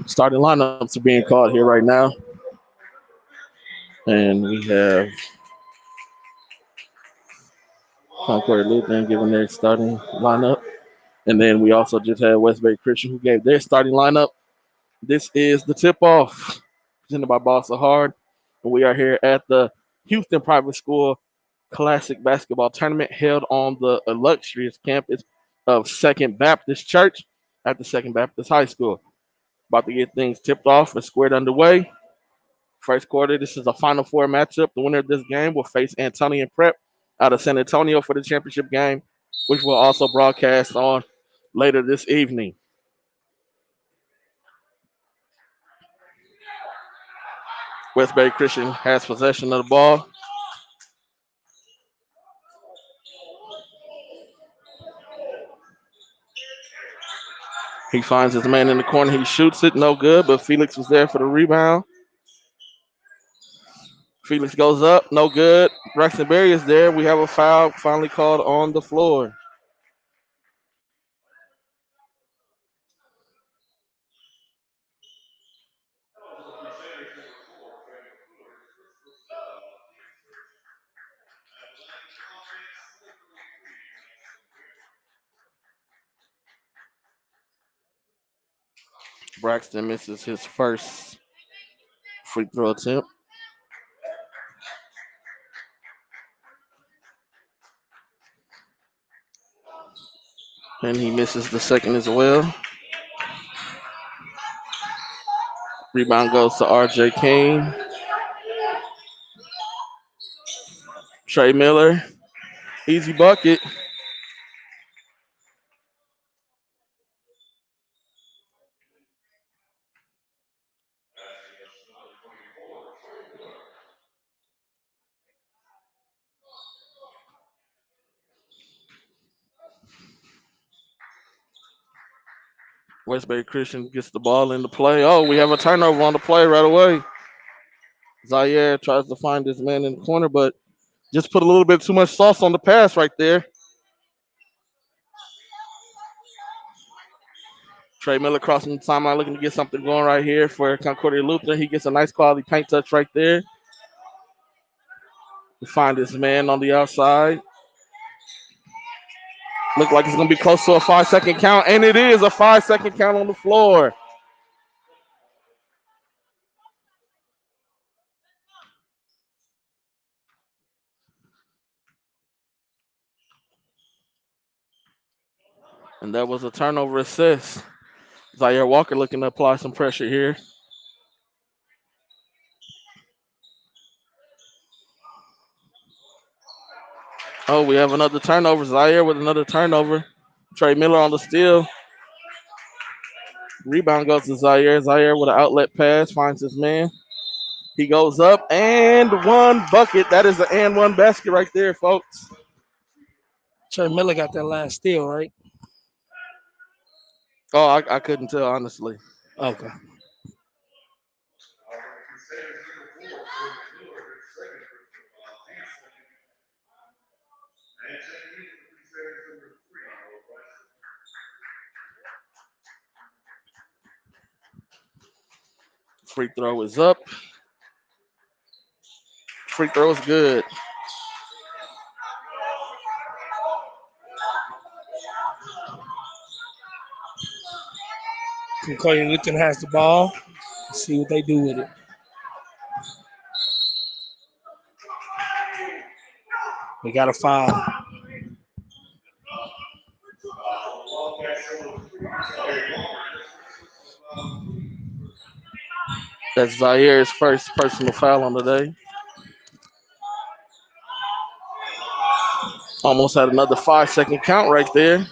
Starting lineups are being called here right now, and we have Concordia Lutheran giving their starting lineup, and then we also just had Westbury Christian who gave their starting lineup. This is the tip-off presented by Boston Hard, and we are here at the Houston Private School Classic Basketball Tournament held on the illustrious campus of Second Baptist Church at the Second Baptist High School. About to get things tipped off and squared underway. First quarter, this is a Final Four matchup. The winner of this game will face Antonian Prep out of San Antonio for the championship game, which will also broadcast on later this evening. Westbury Christian has possession of the ball. He finds his man in the corner. He shoots it. No good, but Felix was there for the rebound. Felix goes up. No good. Braxton Berry is there. We have a foul finally called on the floor. Braxton misses his first free throw attempt. And he misses the second as well. Rebound goes to RJ King. Trey Miller. Easy bucket. Westbury Christian gets the ball in the play. Oh, we have a turnover on the play right away. Zaire tries to find his man in the corner, but just put a little bit too much sauce on the pass right there. Trey Miller crossing the timeline looking to get something going right here for Concordia Lutheran. He gets a nice quality paint touch right there. To find his man on the outside. Look like it's going to be close to a 5-second count, and it is a 5-second count on the floor. And that was a turnover assist. Zaire Walker looking to apply some pressure here. Oh, we have another turnover. Zaire with another turnover. Trey Miller on the steal. Rebound goes to Zaire. Zaire with an outlet pass finds his man. He goes up and one bucket. That is the and one basket right there, folks. Trey Miller got that last steal, right? Oh, I couldn't tell, honestly. Okay. Free throw is up. Free throw is good. Concordia Lutheran has the ball. Let's see what they do with it. We got a foul. That's Zaire's first personal foul on the day. Almost had another 5-second count right there.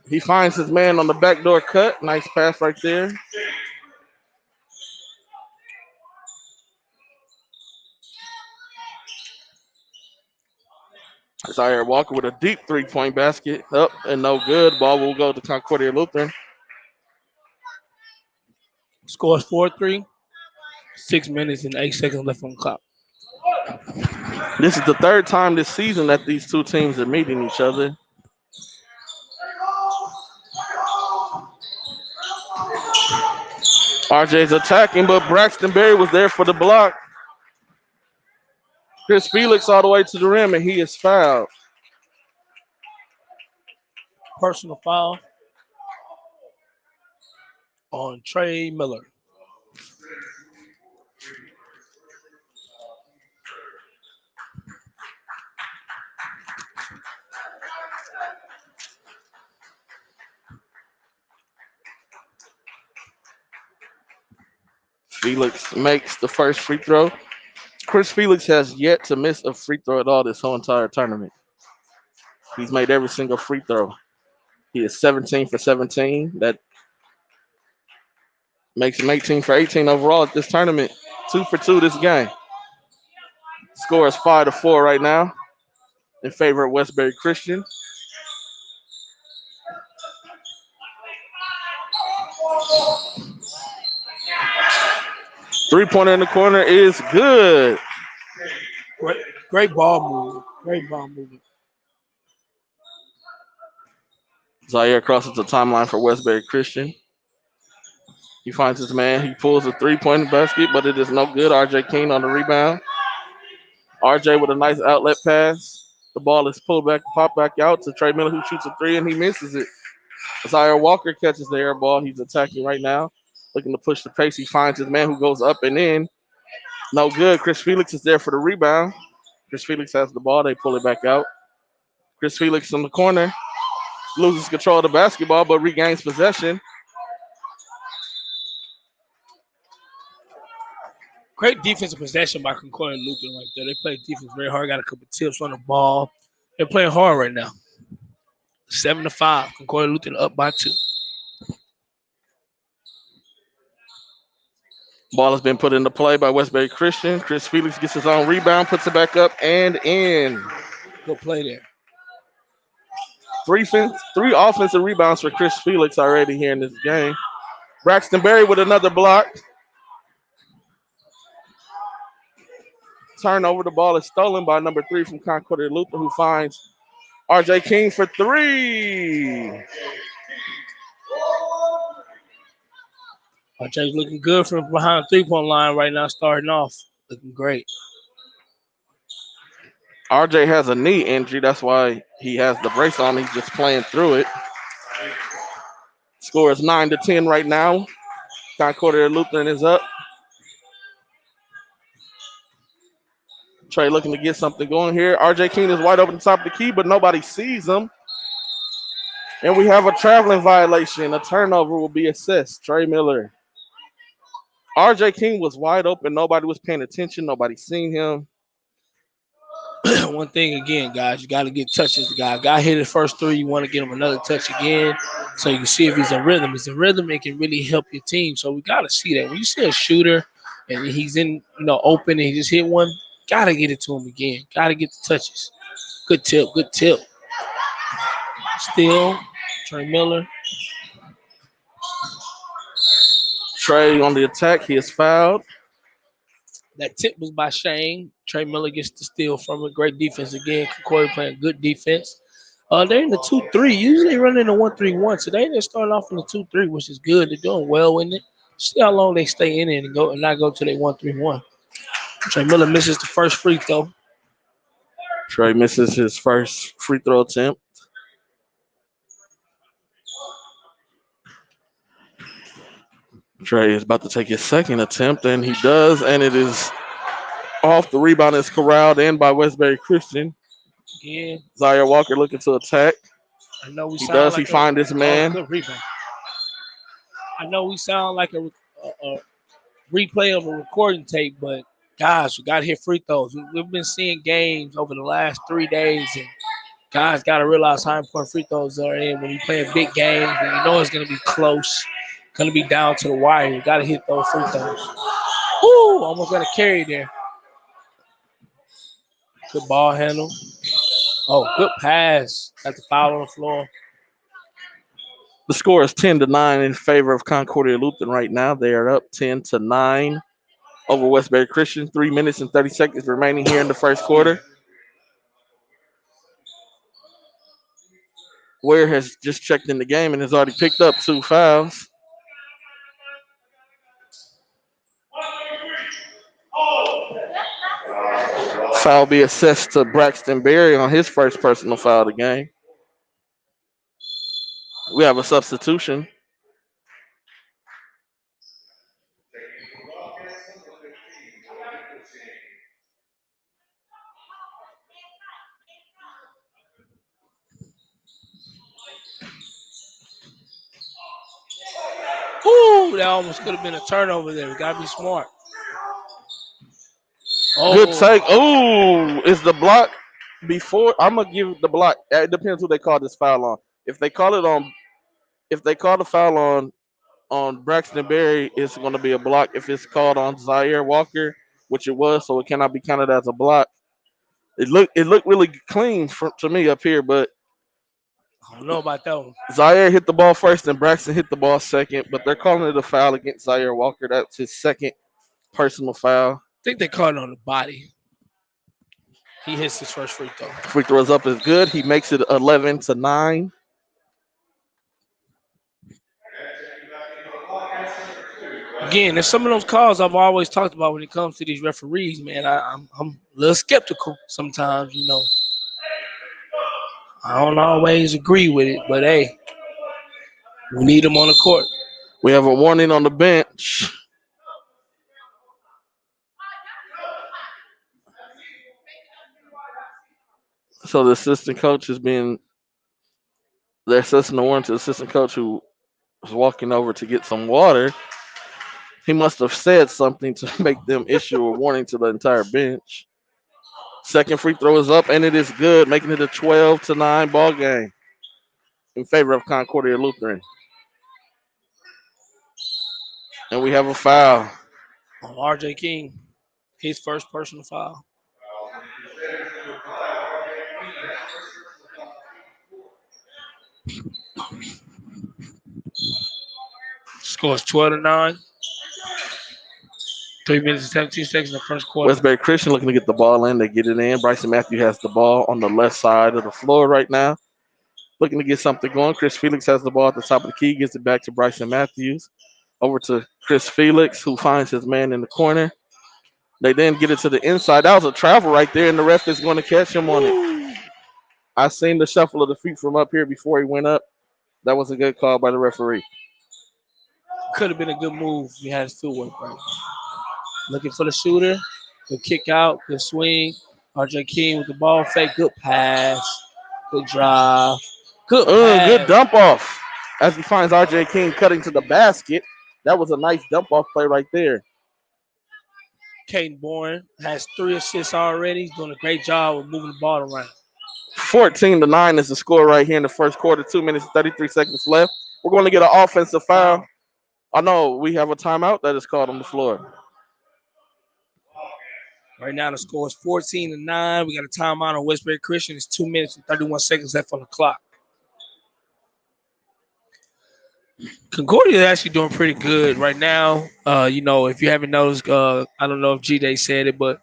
He finds his man on the backdoor cut. Nice pass right there. Zaire Walker with a deep three-point basket. Up and no good. Ball will go to Concordia Lutheran. Scores 4-3. 6 minutes and 8 seconds left on the clock. This is the third time this season that these two teams are meeting each other. RJ's attacking, but Braxton Berry was there for the block. Chris Felix all the way to the rim, and he is fouled. Personal foul on Trey Miller. Felix makes the first free throw. Chris Felix has yet to miss a free throw at all this whole entire tournament. He's made every single free throw. He is 17 for 17. That makes him 18 for 18 overall at this tournament. 2 for 2 this game. Score is 5-4 right now in favor of Westbury Christian. Three-pointer in the corner is good. Great ball movement. Great ball movement. Zaire crosses the timeline for Westbury Christian. He finds his man. He pulls a three-point basket, but it is no good. RJ King on the rebound. RJ with a nice outlet pass. The ball is pulled back, popped back out to Trey Miller, who shoots a three, and he misses it. Zaire Walker catches the air ball. He's attacking right now, looking to push the pace. He finds his man who goes up and in. No good. Chris Felix is there for the rebound. Chris Felix has the ball. They pull it back out. Chris Felix in the corner. Loses control of the basketball, but regains possession. Great defensive possession by Concordia Lutheran right there. They play defense very hard. Got a couple tips on the ball. They're playing hard right now. 7-5. Concordia Lutheran up by 2. Ball has been put into play by Westbury Christian. Chris Felix gets his own rebound, puts it back up and in. Good play there. Three offensive rebounds for Chris Felix already here in this game. Braxton Berry with another block. Turnover, the ball is stolen by number 3 from Concordia Lutheran, who finds RJ King for 3. RJ's looking good from behind the 3-point line right now, starting off. Looking great. RJ has a knee injury. That's why he has the brace on. He's just playing through it. Score is 9-10 right now. Concordia Lutheran is up. Trey looking to get something going here. RJ King is wide open top of the key, but nobody sees him. And we have a traveling violation. A turnover will be assessed. Trey Miller. RJ King was wide open. Nobody was paying attention. Nobody seen him. One thing again, guys, you got to get touches. The guy hit his first 3. You want to get him another touch again so you can see if he's in rhythm. If he's in rhythm, it can really help your team. So we got to see that. When you see a shooter and he's in, open and he just hit one, got to get it to him again. Got to get the touches. Good tip. Still, Trey Miller. Trey on the attack. He is fouled. That tip was by Shane. Trey Miller gets the steal from it. Great defense again. Concordia playing good defense. They're in the 2-3. Usually running the 1-3-1. Today they're starting off in the 2-3, which is good. They're doing well in it. See how long they stay in it and not go to their 1-3-1. Trey Miller misses the first free throw. Trey misses his first free throw attempt. Trey is about to take his second attempt, and he does, and it is off. The rebound is corralled in by Westbury Christian. Again, Zaire Walker looking to attack. I know we He sound does. like He find his man. Good rebound. I know we sound like a replay of a recording tape, but guys, we got to hit free throws. We've been seeing games over the last 3 days, and guys got to realize how important free throws are in when you play a big game. And you know it's going to be close, going to be down to the wire. You got to hit those free throws. Woo! Almost got a carry there. Good ball handle. Oh, good pass. Got the foul on the floor. The score is 10-9 in favor of Concordia Lutheran right now. They are up 10-9 over Westbury Christian. 3 minutes and 30 seconds remaining here in the first quarter. Ware has just checked in the game and has already picked up 2 fouls. Foul be assessed to Braxton Berry on his first personal foul of the game. We have a substitution. Ooh, that almost could have been a turnover there. We gotta be smart. Good Oh, take. Ooh, is the block before? I'm gonna give the block. It depends who they call this foul on. If they call it on, if they call the foul on Braxton Berry, it's gonna be a block. If it's called on Zaire Walker, which it was, so it cannot be counted as a block. It looked really clean to me up here, but I don't know about that one. Zaire hit the ball first and Braxton hit the ball second, but they're calling it a foul against Zaire Walker. That's his second personal foul. I think they caught it on the body. He hits his first free throw. Free throws up is good. He makes it 11-9. Again, there's some of those calls I've always talked about when it comes to these referees, man. I'm a little skeptical sometimes, you know. I don't always agree with it, but hey, we need them on the court. We have a warning on the bench. So the assistant coach is being they're assessing the warning to the assistant coach who was walking over to get some water. He must have said something to make them issue a warning to the entire bench. Second free throw is up and it is good, making it a 12-9 ball game in favor of Concordia Lutheran. And we have a foul. On RJ King, his first personal foul. Scores 12-9. 3 minutes and 17 seconds in the first quarter. Westbury Christian looking to get the ball in. They get it in. Bryson Matthew has the ball on the left side of the floor right now. Looking to get something going. Chris Felix has the ball at the top of the key. Gets it back to Bryson Matthews. Over to Chris Felix, who finds his man in the corner. They then get it to the inside. That was a travel right there, and the ref is going to catch him on it. I seen the shuffle of the feet from up here before he went up. That was a good call by the referee. Could have been a good move if he had his footwork right. Looking for the shooter. Good kick out. Good swing. RJ King with the ball fake. Good pass. Good drive. Good Good pass. dump off. As he finds RJ King cutting to the basket. That was a nice dump off play right there. Caden Bourne has 3 assists already. He's doing a great job of moving the ball around. 14-9 is the score right here in the first quarter. 2 minutes and 33 seconds left. We're going to get an offensive foul. Oh no, we have a timeout that is called on the floor. Right now the score is 14-9. We got a timeout on Westbury Christian. It's 2 minutes and 31 seconds left on the clock. Concordia is actually doing pretty good right now. You know, if you haven't noticed, I don't know if G-Day said it, but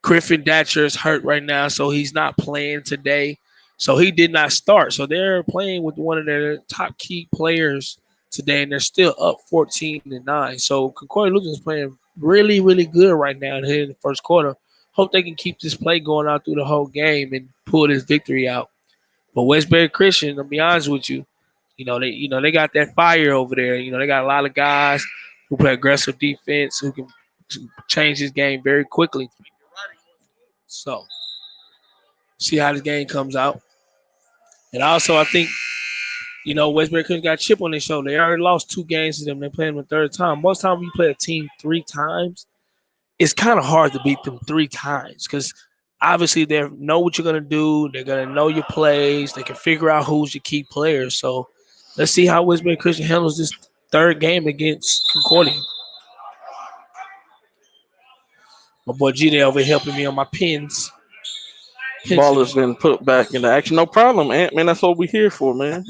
Griffin Datcher is hurt right now, so he's not playing today. So he did not start. So they're playing with one of their top key players today, and they're still up 14-9. So Concordia Lutheran is playing really, really good right now here in the first quarter. Hope they can keep this play going out through the whole game and pull this victory out. But Westbury Christian, I'll be honest with you, they got that fire over there. You know, they got a lot of guys who play aggressive defense who can change this game very quickly. So, see how this game comes out. And also, I think, Westbury Christian got a chip on their shoulder. They already lost 2 games to them. They're playing them a third time. Most times when you play a team 3 times, it's kind of hard to beat them 3 times because obviously they know what you're going to do. They're going to know your plays. They can figure out who's your key players. So, let's see how Westbury Christian handles this third game against Concordia. My boy G-Day over here helping me on my pins. Ball has pitchers. been put back into action. No problem, Ant. Man, that's what we here for, man.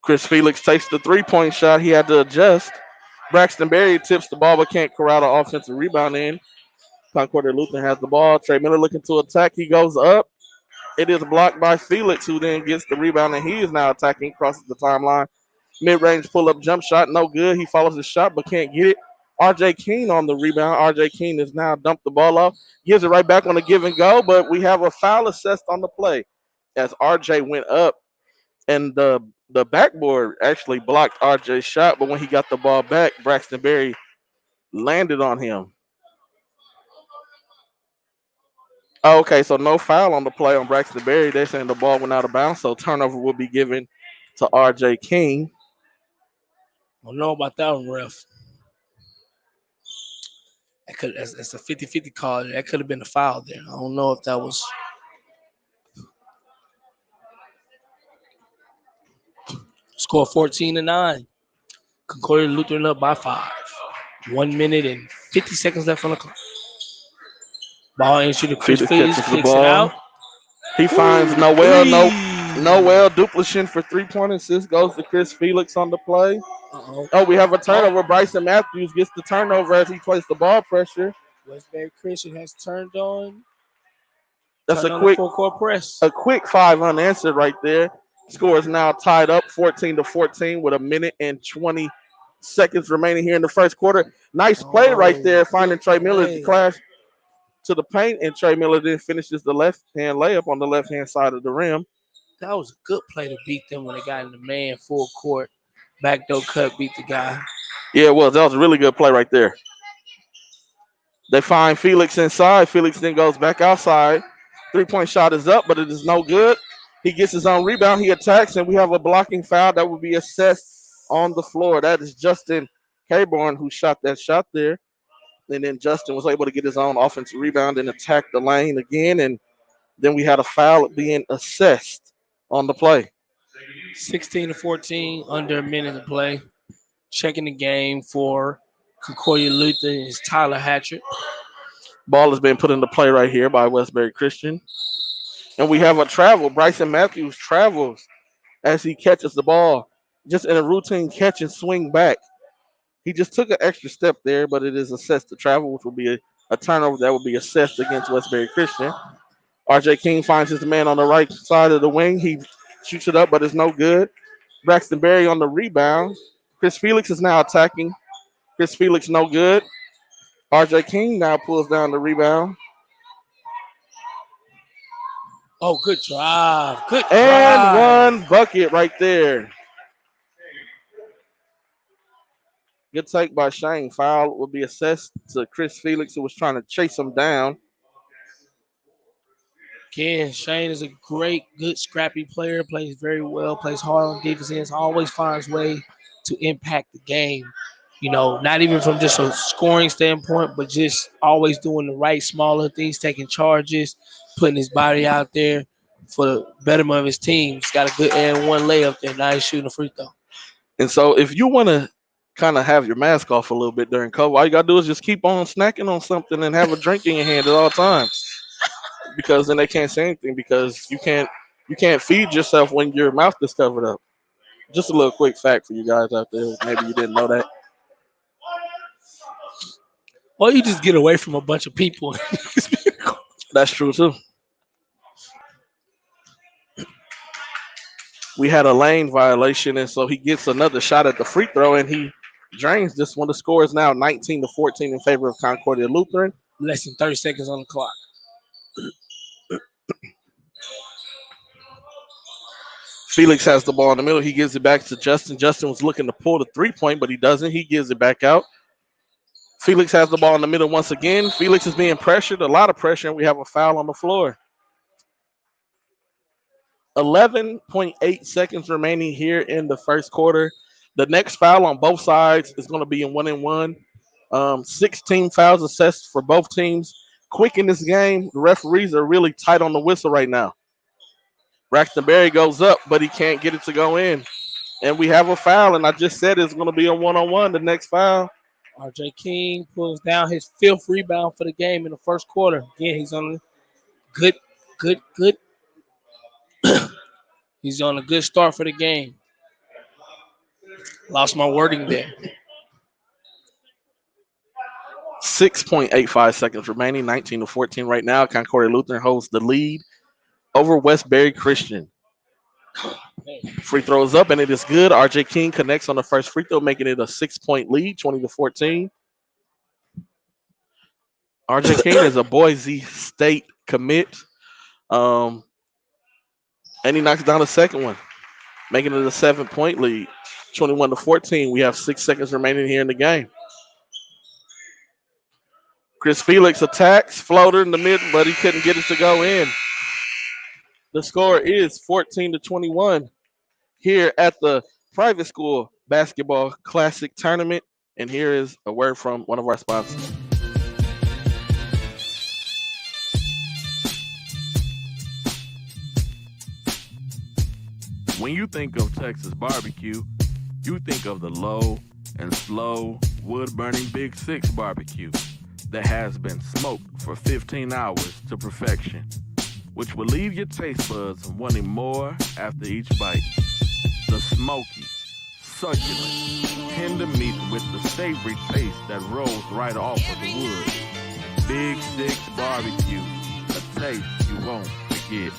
Chris Felix takes the 3-point shot. He had to adjust. Braxton Berry tips the ball but can't corral the offensive rebound in. Concordia Lutheran has the ball. Trey Miller looking to attack. He goes up. It is blocked by Felix, who then gets the rebound, and he is now attacking, crosses the timeline. Mid-range pull-up jump shot, no good. He follows the shot but can't get it. R.J. King on the rebound. R.J. King has now dumped the ball off. Gives it right back on the give and go, but we have a foul assessed on the play as R.J. went up, and the backboard actually blocked R.J.'s shot, but when he got the ball back, Braxton Berry landed on him. Oh, okay, so no foul on the play on Braxton Berry. They're saying the ball went out of bounds, so turnover will be given to R.J. King. I don't know about that one, ref. That's a 50-50 call. That could have been a foul there. I don't know if that was. Score 14-9. Concordia Lutheran up by 5. 1 minute and 50 seconds left on the clock. Ball into the Chris Felix Felix, catches the kicks it ball. out. He finds Ooh, Noel. three. No, Noel Duplichin for 3-point assist goes to Chris Felix on the play. Uh-oh. Oh, we have a Oh, turnover. Bryson Matthews gets the turnover as he plays the ball pressure. Westbury Christian has That's turned on the full court press. a quick 5 unanswered right there. Score is now tied up 14-14 with a minute and 20 seconds remaining here in the first quarter. Nice play right Oh, there, finding good Trey Miller to play. clash to the paint, and Trey Miller then finishes the left hand layup on the left hand side of the rim. That was a good play to beat them when they got in the man full court. Backdoor cut beat the guy. Yeah, it was. That was a really good play right there. They find Felix inside. Felix then goes back outside. 3-point shot is up, but it is no good. He gets his own rebound. He attacks, and we have a blocking foul that will be assessed on the floor. That is Justin Caborn who shot that shot there. And then Justin was able to get his own offensive rebound and attack the lane again. And then we had a foul being assessed on the play. 16-14, under a minute to play. Checking the game for Concordia Lutheran is Tyler Hatchett. Ball has been put into play right here by Westbury Christian. And we have a travel. Bryson Matthews travels as he catches the ball, just in a routine catch and swing back. He just took an extra step there, but it is assessed to travel, which will be a turnover that will be assessed against Westbury Christian. RJ King finds his man on the right side of the wing. He shoots it up, but it's no good. Braxton Berry on the rebound. Chris Felix is now attacking. Chris Felix no good. RJ King now pulls down the rebound. Oh, good drive. Good And drive. one bucket right there. Good take by Shane. Foul will be assessed to Chris Felix, who was trying to chase him down. Again, Shane is a great, good, scrappy player. Plays very well. Plays hard on defense. Ends, always finds way to impact the game. You know, not even from just a scoring standpoint, but just always doing the right, smaller things, taking charges, putting his body out there for the betterment of his team. He's got a good and one layup there. Now he's shooting a free throw. And so if you want to kind of have your mask off a little bit during COVID, all you got to do is just keep on snacking on something and have a drink in your hand at all times. Because then they can't say anything because you can't feed yourself when your mouth is covered up. Just a little quick fact for you guys out there. Maybe you didn't know that. Or you just get away from a bunch of people. That's true too. We had a lane violation, and so he gets another shot at the free throw, and he drains this one. The score is now 19-14 in favor of Concordia Lutheran. Less than 30 seconds on the clock. Felix has the ball in the middle. He gives it back to Justin. Justin was looking to pull the 3-point, but he doesn't. He gives it back out. Felix has the ball in the middle once again. Felix is being pressured, a lot of pressure, and we have a foul on the floor. 11.8 seconds remaining here in the first quarter. The next foul on both sides is going to be in 1-and-1. 16 fouls assessed for both teams. Quick in this game, the referees are really tight on the whistle right now. Braxton Berry goes up, but he can't get it to go in. And we have a foul, and I just said it's going to be a 1-on-1, the next foul. RJ King pulls down his fifth rebound for the game in the first quarter. Again, he's on a good Good. He's on a good start for the game. Lost my wording there. 6.85 seconds remaining, 19 to 14 right now. Concordia Lutheran holds the lead over Westbury Christian. Free throws up, and it is good. RJ King connects on the first free throw, making it a 6-point lead, 20 to 14. RJ King is a Boise State commit, um, and he knocks down the second one, making it a 7-point lead, 21 to 14. We have 6 seconds remaining here in the game. Chris Felix attacks, floater in the mid, but he couldn't get it to go in. The score is 14 to 21 here at the private school basketball classic tournament. And here is a word from one of our sponsors. When you think of Texas barbecue, you think of the low and slow wood-burning Big Six barbecue that has been smoked for 15 hours to perfection, which will leave your taste buds wanting more after each bite. The smoky, succulent, tender meat with the savory taste that rolls right off of the wood. Big Six barbecue, a taste you won't forget.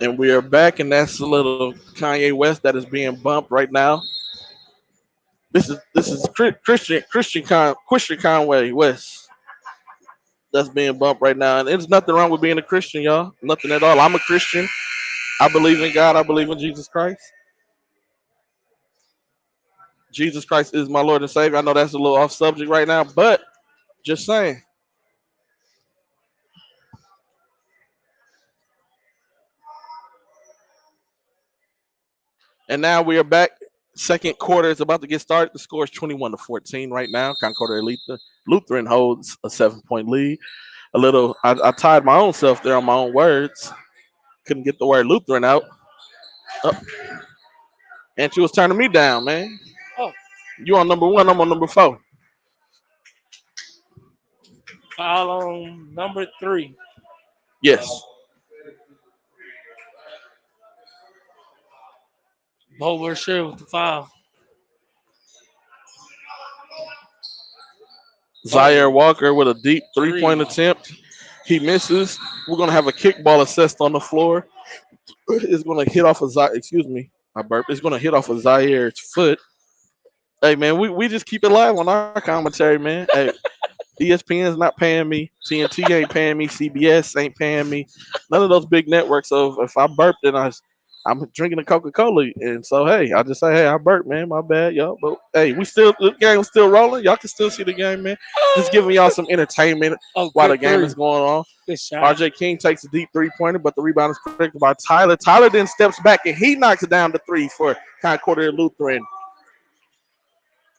And we are back, and that's a little Kanye West that is being bumped right now. This is Christian Conway West that's being bumped right now, and there's nothing wrong with being a Christian, y'all. Nothing at all. I'm a Christian. I believe in God. I believe in Jesus Christ. Jesus Christ is my Lord and Savior. I know that's a little off subject right now, but just saying. And now we are back. Second quarter is about to get started. The score is 21 to 14 right now. Concordia Lutheran holds a 7-point lead. I tied my own self there on my own words. Couldn't get the word Lutheran out. Oh, and she was turning me down, man. Oh, You on number one, I'm on number 4. foul on number 3. Yes. Bower sure with the foul. Zaire Walker with a deep 3-point 3. attempt. He misses. We're gonna have a kickball assessed on the floor. It's gonna hit off of Zaire. Excuse me, I burped. It's gonna hit off of Zaire's foot. Hey man, we just keep it live on our commentary, man. Hey, ESPN's not paying me. TNT ain't paying me. CBS ain't paying me. None of those big networks. So if I burp, then I'm drinking a Coca Cola, and so hey, I just say hey, I burped, man. My bad, y'all. But hey, the game's still rolling. Y'all can still see the game, man. Just giving y'all some entertainment Oh, while the good game 3. is going on. Good shot. RJ King takes a deep 3-pointer, but the rebound is protected by Tyler. Tyler then steps back and he knocks it down to 3 for Concordia Lutheran,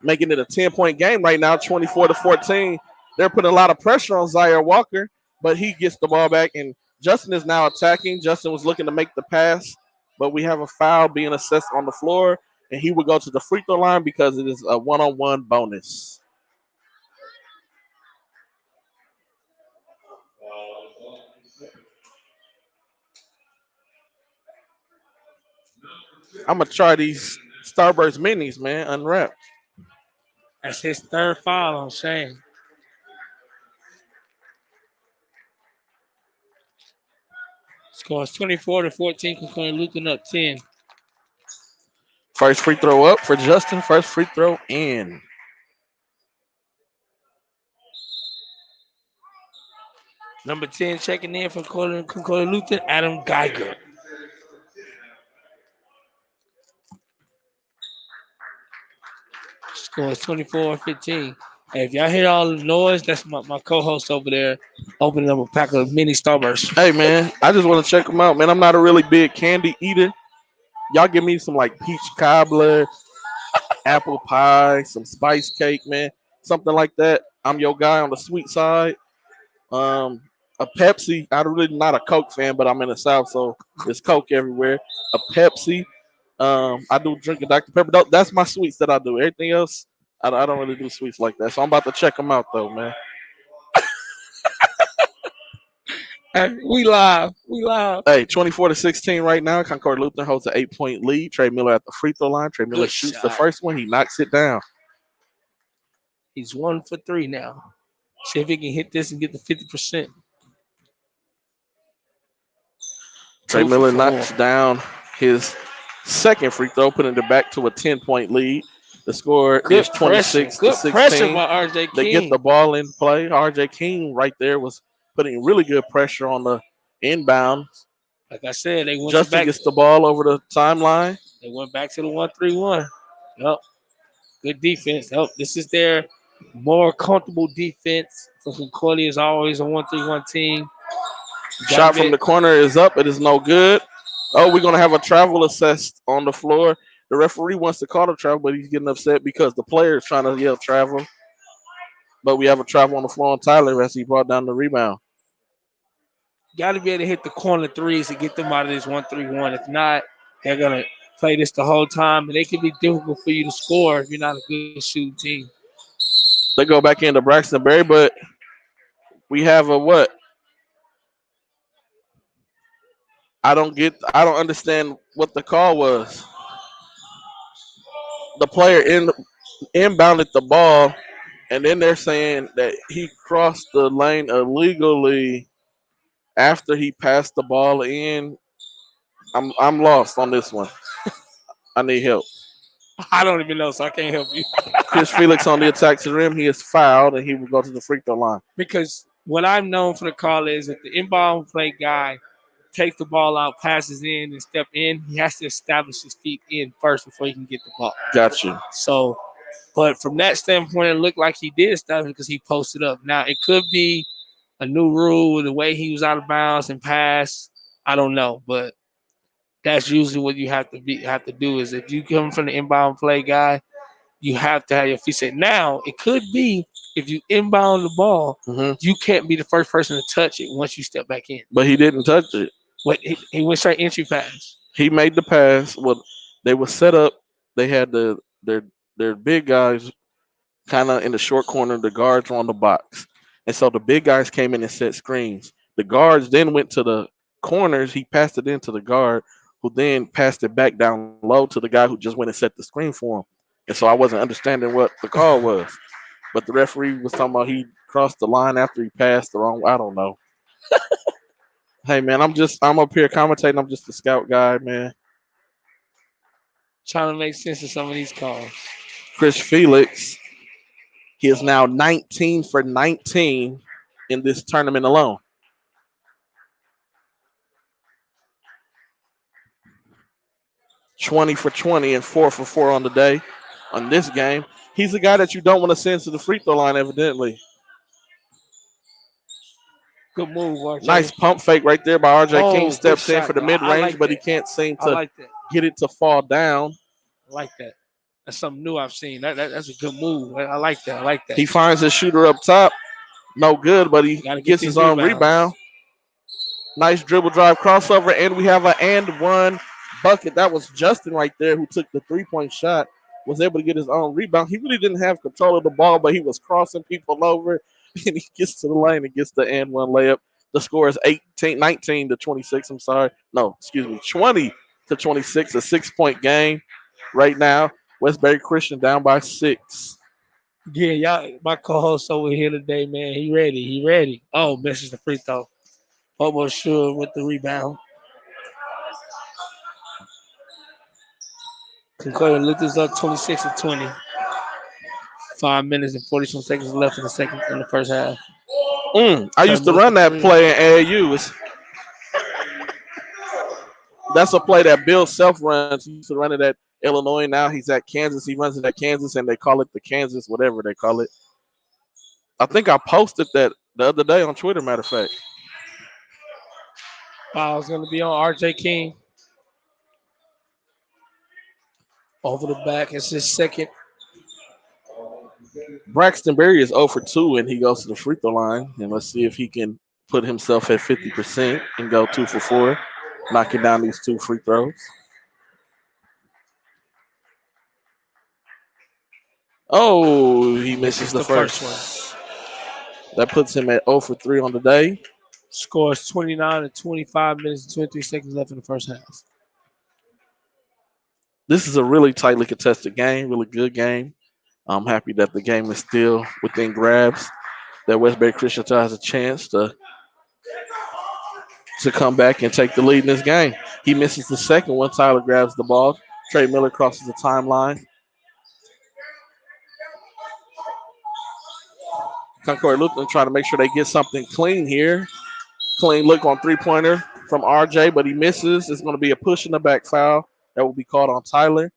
making it a 10-point game right now, 24 to 14. They're putting a lot of pressure on Zaire Walker, but he gets the ball back, and Justin is now attacking. Justin was looking to make the pass, but we have a foul being assessed on the floor, and he would go to the free throw line because it is a one-on-one bonus. I'm gonna try these Starburst minis, man, unwrapped. That's his third foul on Shane. Score is 24 to 14. Concordia Lutheran up 10. First free throw up for Justin. First free throw in. Number 10 checking in for Concordia Lutheran, Adam Geiger. Score is 24-15. Hey, if y'all hear all the noise, that's my co-host over there opening up a pack of mini Starburst. Hey man, I just want to check them out, man. I'm not a really big candy eater. Y'all give me some like peach cobbler, apple pie, some spice cake, man, something like that. I'm your guy on the sweet side. Um, a Pepsi. I'm really not a Coke fan, but I'm in the South, so there's Coke everywhere. A Pepsi. I do drink a Dr Pepper. That's my sweets that I do. Everything else, I don't really do sweets like that, so I'm about to check them out though, man. Hey, we live. We live. Hey, 24-16 right now. Concord Lutheran holds an 8-point lead. Trey Miller at the free throw line. Trey Miller Good shoots the shot. first one. He knocks it down. He's 1 for 3 now. See if he can hit this and get the 50%. Trey Two for Miller four. knocks down his second free throw, putting it back to a 10-point lead. The score is Good pressure. 26 to Good pressure 16. by RJ They get King. the ball in play. RJ King right there was putting really good pressure on the inbound. Like I said, they went to Justin back. gets the ball over the timeline. They went back to the 1-3-1. Yep. Good defense. Yep. This is their more comfortable defense. So Concordia is always a 1-3-1 team. You gotta Shot from be the corner is up. It is no good. Oh, we're gonna have a travel assessed on the floor. The referee wants to call the travel, but he's getting upset because the player is trying to yell travel. But we have a travel on the floor on Tyler as he brought down the rebound. gotta be able to hit the corner threes to get them out of this 1-3-1. If not, they're gonna play this the whole time, and it can be difficult for you to score if you're not a good shooting team. They go back into Braxton Berry, but we have a what? I don't understand what the call was. The player inbounded the ball, and then they're saying that he crossed the lane illegally after he passed the ball in. I'm lost on this one. I need help. I don't even know, so I can't help you. Chris Felix on the attack to the rim. He is fouled, and he will go to the free throw line. Because what I'm known for the call is if the inbound play guy takes the ball out, passes in, and step in, he has to establish his feet in first before he can get the ball. Got you. So, but from that standpoint, it looked like he did establish because he posted up. Now it could be a new rule with the way he was out of bounds and passed. I don't know, but that's usually what you have to do is if you come from the inbound play guy, you have to have your feet set. Now it could be if you inbound the ball, Hmm. you can't be the first person to touch it once you step back in. But he didn't touch it. What he went straight entry pass. He made the pass. Well, they were set up. They had their big guys kind of in the short corner. The guards were on the box, and so the big guys came in and set screens. The guards then went to the corners. He passed it into the guard, who then passed it back down low to the guy who just went and set the screen for him. And so I wasn't understanding what the call was. But the referee was talking about he crossed the line after he passed the wrong. I don't know. Hey man, I'm up here commentating. I'm just a scout guy, man. Trying to make sense of some of these calls. Chris Felix, he is now 19 for 19 in this tournament alone. 20 for 20 and 4 for 4 on the day on this game. He's a guy that you don't want to send to the free throw line, evidently. Good move, RJ. Nice pump fake right there by RJ King. Oh, good Steps in for shot, the though. mid I range, like but he that. can't seem I to like that. get it to fall down. I like that. That's something new I've seen. That's a good move. I like that. I like that. He finds his shooter up top. No good, but he Got to get gets his these own rebounds. rebound. Nice dribble drive crossover, and we have an and one bucket. That was Justin right there who took the 3-point shot, was able to get his own rebound. He really didn't have control of the ball, but he was crossing people over, and he gets to the lane and gets the and one layup. The score is 19 to 26. I'm sorry. No, excuse me, 20 to 26, a 6-point game right now. Westbury Christian down by 6. Yeah, y'all. My co-host over here today, man. He ready. He ready. Oh, misses the free throw. Almost sure with the rebound. Concordia Luther's up 26-20. 5 minutes and 42 seconds left in the first half. I Trey used to Miller run for that three. play in AAU. That's a play that Bill Self runs. He used to run it at Illinois. Now he's at Kansas. He runs it at Kansas, and they call it the Kansas, whatever they call it. I think I posted that the other day on Twitter, matter of fact. Foul's going to be on RJ King. Over the back. It's his second. Braxton Berry is 0 for 2, and he goes to the free throw line. And let's see if he can put himself at 50% and go 2 for 4, knocking down these 2 free throws. Oh, he misses Misses the the first one. first. That puts him at 0 for 3 on the day. Scores 29 and 25 minutes and 23 seconds left in the first half. This is a really tightly contested game, really good game. I'm happy that the game is still within grabs. That Westbury Christian still has a chance to come back and take the lead in this game. He misses the second one. Tyler grabs the ball. Trey Miller crosses the timeline. Concordia Lutheran trying to make sure they get something clean here. Clean look on three-pointer from RJ, but he misses. It's going to be a push in the back foul that will be called on Tyler.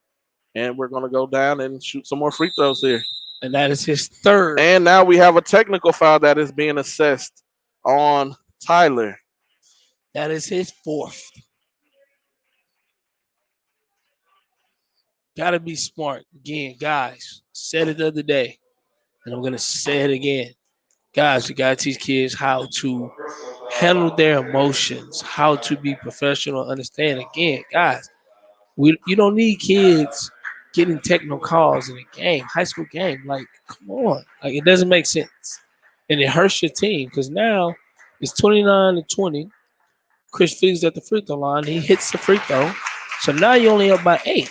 And we're going to go down and shoot some more free throws here. And that is his third. And now we have a technical foul that is being assessed on Tyler. That is his fourth. Gotta be smart. Again, guys, said it the other day, and I'm gonna say it again. Guys, you gotta teach kids how to handle their emotions, how to be professional, understand. Again, guys, you don't need kids getting technical calls in a game, high school game. Like, come on. Like, it doesn't make sense. And it hurts your team because now it's 29 to 20. Chris Felix at the free throw line. He hits the free throw. So now you're only up by 8.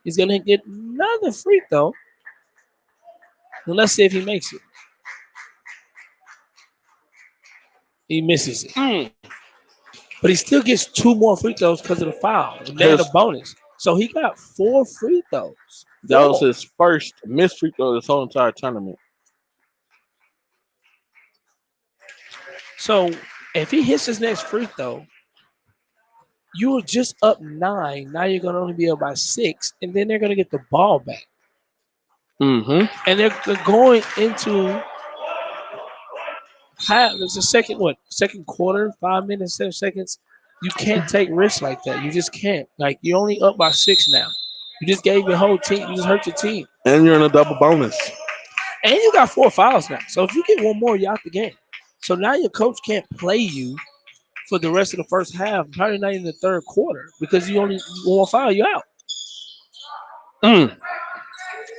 He's going to get another free throw. And let's see if he makes it. He misses it. But he still gets 2 more free throws because of the foul. And they had a bonus. So he got 4 free throws. That was his first missed free throw this whole entire tournament. So if he hits his next free throw, you were just up 9. Now you're going to only be up by 6. And then they're going to get the ball back. Mm-hmm. And they're going into half. There's a second quarter, 5 minutes, 7 seconds. You can't take risks like that. You just can't. Like, you're only up by 6 now. You just gave your whole team. You just hurt your team. And you're in a double bonus. And you got 4 fouls now. So if you get one more, you're out the game. So now your coach can't play you for the rest of the first half, probably not in the third quarter, because you only one foul, you out.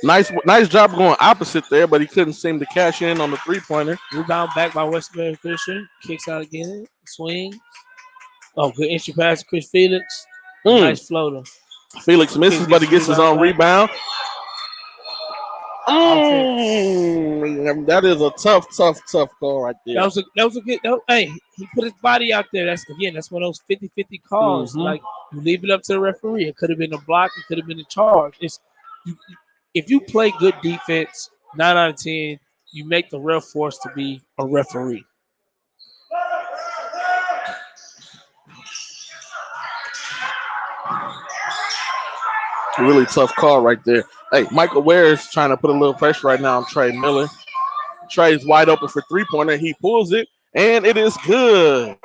Nice job going opposite there, but he couldn't seem to cash in on the three-pointer. Rebound back by Westbury Christian. Kicks out again. Swing. Oh, good entry pass to Chris Felix. Nice floater. Felix misses, but he gets his own rebound. That is a tough call right there. That was a good. Hey, he put his body out there. That's one of those 50-50 calls. Like, you leave it up to the referee. It could have been a block. It could have been a charge. If you play good defense, 9 out of 10, you make the ref force to be a referee. Really tough call right there. Hey, Michael Ware is trying to put a little pressure right now on Trey Miller. Trey's wide open for three-pointer. He pulls it, and it is good.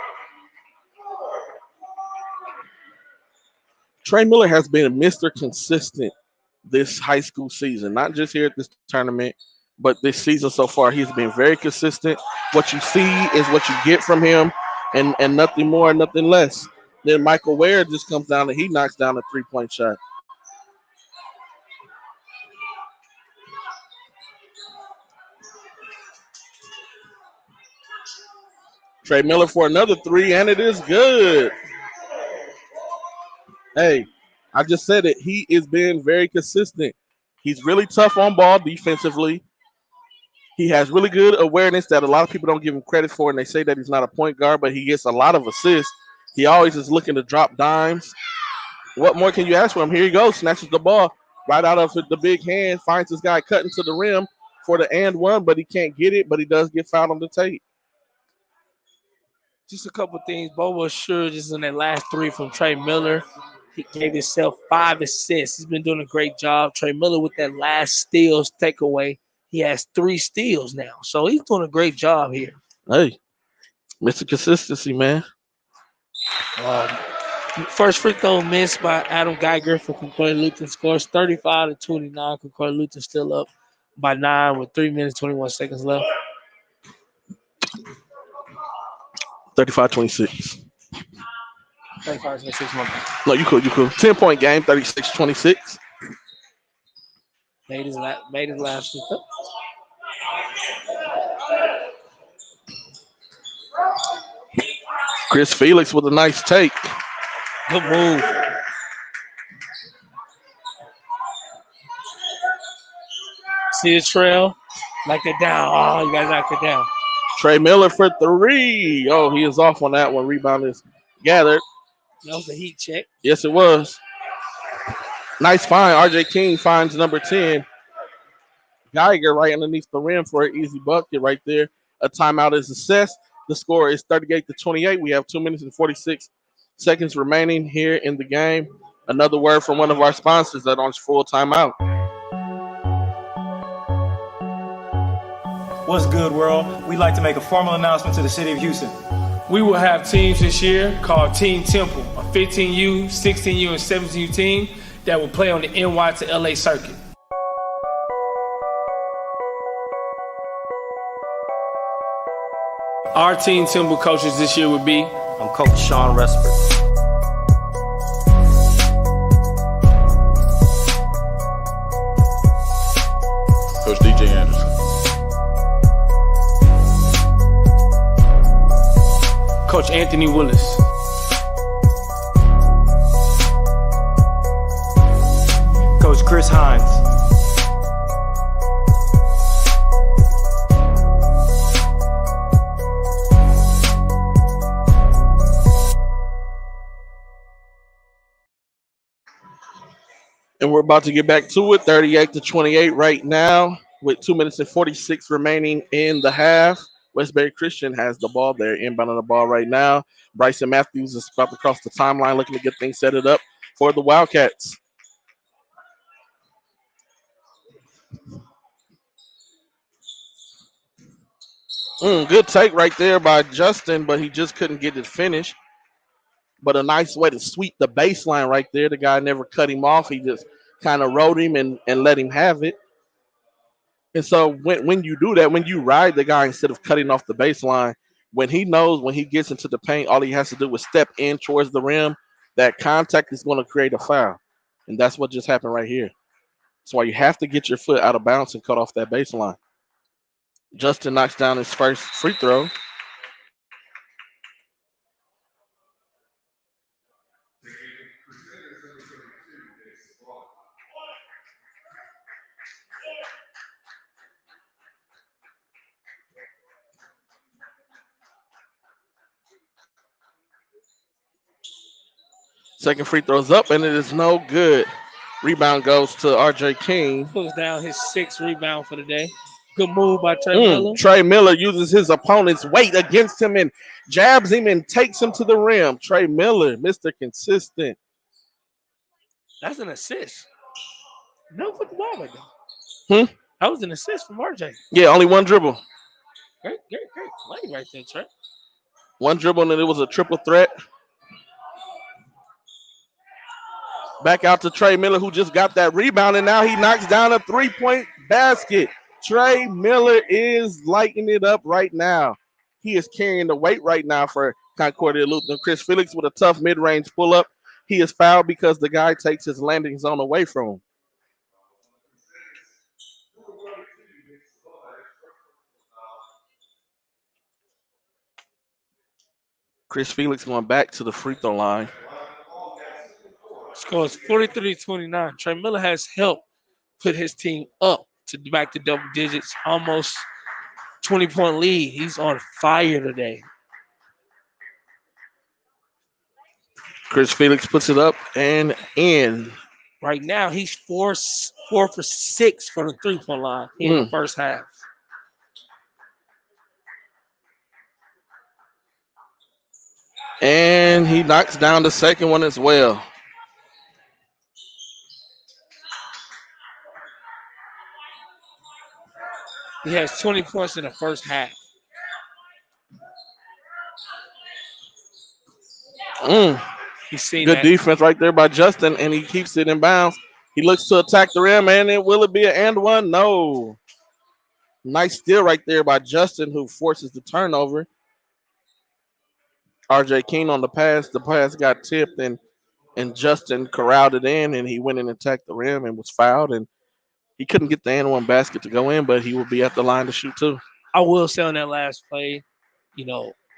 Trey Miller has been Mr. Consistent this high school season, not just here at this tournament, but this season so far. He's been very consistent. What you see is what you get from him, and nothing more, nothing less. Then Michael Ware just comes down and he knocks down a three-point shot. Trey Miller for another 3, and it is good. Hey, I just said it. He is being very consistent. He's really tough on ball defensively. He has really good awareness that a lot of people don't give him credit for, and they say that he's not a point guard, but he gets a lot of assists. He always is looking to drop dimes. What more can you ask for him? Here he goes, snatches the ball right out of the big hand, finds this guy cutting to the rim for the and one, but he can't get it, but he does get fouled on the tape. Just a couple things. Bobo sure just in that last 3 from Trey Miller. He gave himself 5 assists. He's been doing a great job. Trey Miller with that last steals takeaway. He has 3 steals now. So he's doing a great job here. Hey, Mr. Consistency, man. First free throw missed by Adam Geiger for Concordia Lutheran. Scores 35 to 29. Concordia Lutheran still up by 9 with 3 minutes, 21 seconds left. 35-26. 35-26. No, you cool. 10-point game, 36-26. Made his last free throw. Chris Felix with a nice take. Good move. See the trail? Knock it down. Oh, you gotta knock it down. Trey Miller for three. Oh, he is off on that one. Rebound is gathered. That was a heat check. Yes, it was. Nice find. RJ King finds number 10. Geiger right underneath the rim for an easy bucket right there. A timeout is assessed. The score is 38-28. We have 2 minutes and 46 seconds remaining here in the game. Another word from one of our sponsors that on full timeout. What's good, world? We'd like to make a formal announcement to the city of Houston. We will have teams this year called Team Temple, a 15U, 16U, and 17U team that will play on the NY to LA circuit. Our Team Temple coaches this year would be I'm Coach Sean Westbury. Coach DJ Anderson. Coach Anthony Willis. Coach Chris Hines. And we're about to get back to it. 38-28 right now with 2 minutes and 46 remaining in the half. Westbury Christian has the ball there, inbounding the ball right now. Bryson Matthews is about to cross the timeline, looking to get things set it up for the Wildcats. Good take right there by Justin, but he just couldn't get it finished. But a nice way to sweep the baseline right there. The guy never cut him off. He just kind of rode him and let him have it. And so when you do that, when you ride the guy instead of cutting off the baseline, when he knows when he gets into the paint, all he has to do is step in towards the rim. That contact is going to create a foul. And that's what just happened right here. That's why you have to get your foot out of bounds and cut off that baseline. Justin knocks down his first free throw. Second free throw's up, and it is no good. Rebound goes to RJ King. Pulls down his sixth rebound for the day. Good move by Trey Miller. Trey Miller uses his opponent's weight against him and jabs him and takes him to the rim. Trey Miller, Mr. Consistent. That's an assist. No put the ball right there. That was an assist from RJ. Yeah, only one dribble. Great play right there, Trey. One dribble, and it was a triple threat. Back out to Trey Miller, who just got that rebound, and now he knocks down a three-point basket. Trey Miller is lighting it up right now. He is carrying the weight right now for Concordia Lutheran. Chris Felix with a tough mid-range pull-up. He is fouled because the guy takes his landing zone away from him. Chris Felix going back to the free throw line. Scores 43-29. Trey Miller has helped put his team up to back to double digits, almost 20-point lead. He's on fire today. Chris Felix puts it up and in. Right now, he's 4 for 6 from the three-point line in the first half. And he knocks down the second one as well. He has 20 points in the first half. He's seen Good that. defense right there by Justin, and he keeps it in bounds. He looks to attack the rim, and will it be an and one? No. Nice steal right there by Justin, who forces the turnover. RJ King on the pass. The pass got tipped, and Justin corralled it in, and he went in and attacked the rim and was fouled. And He couldn't get the and one basket to go in, but he would be at the line to shoot too. I will say on that last play,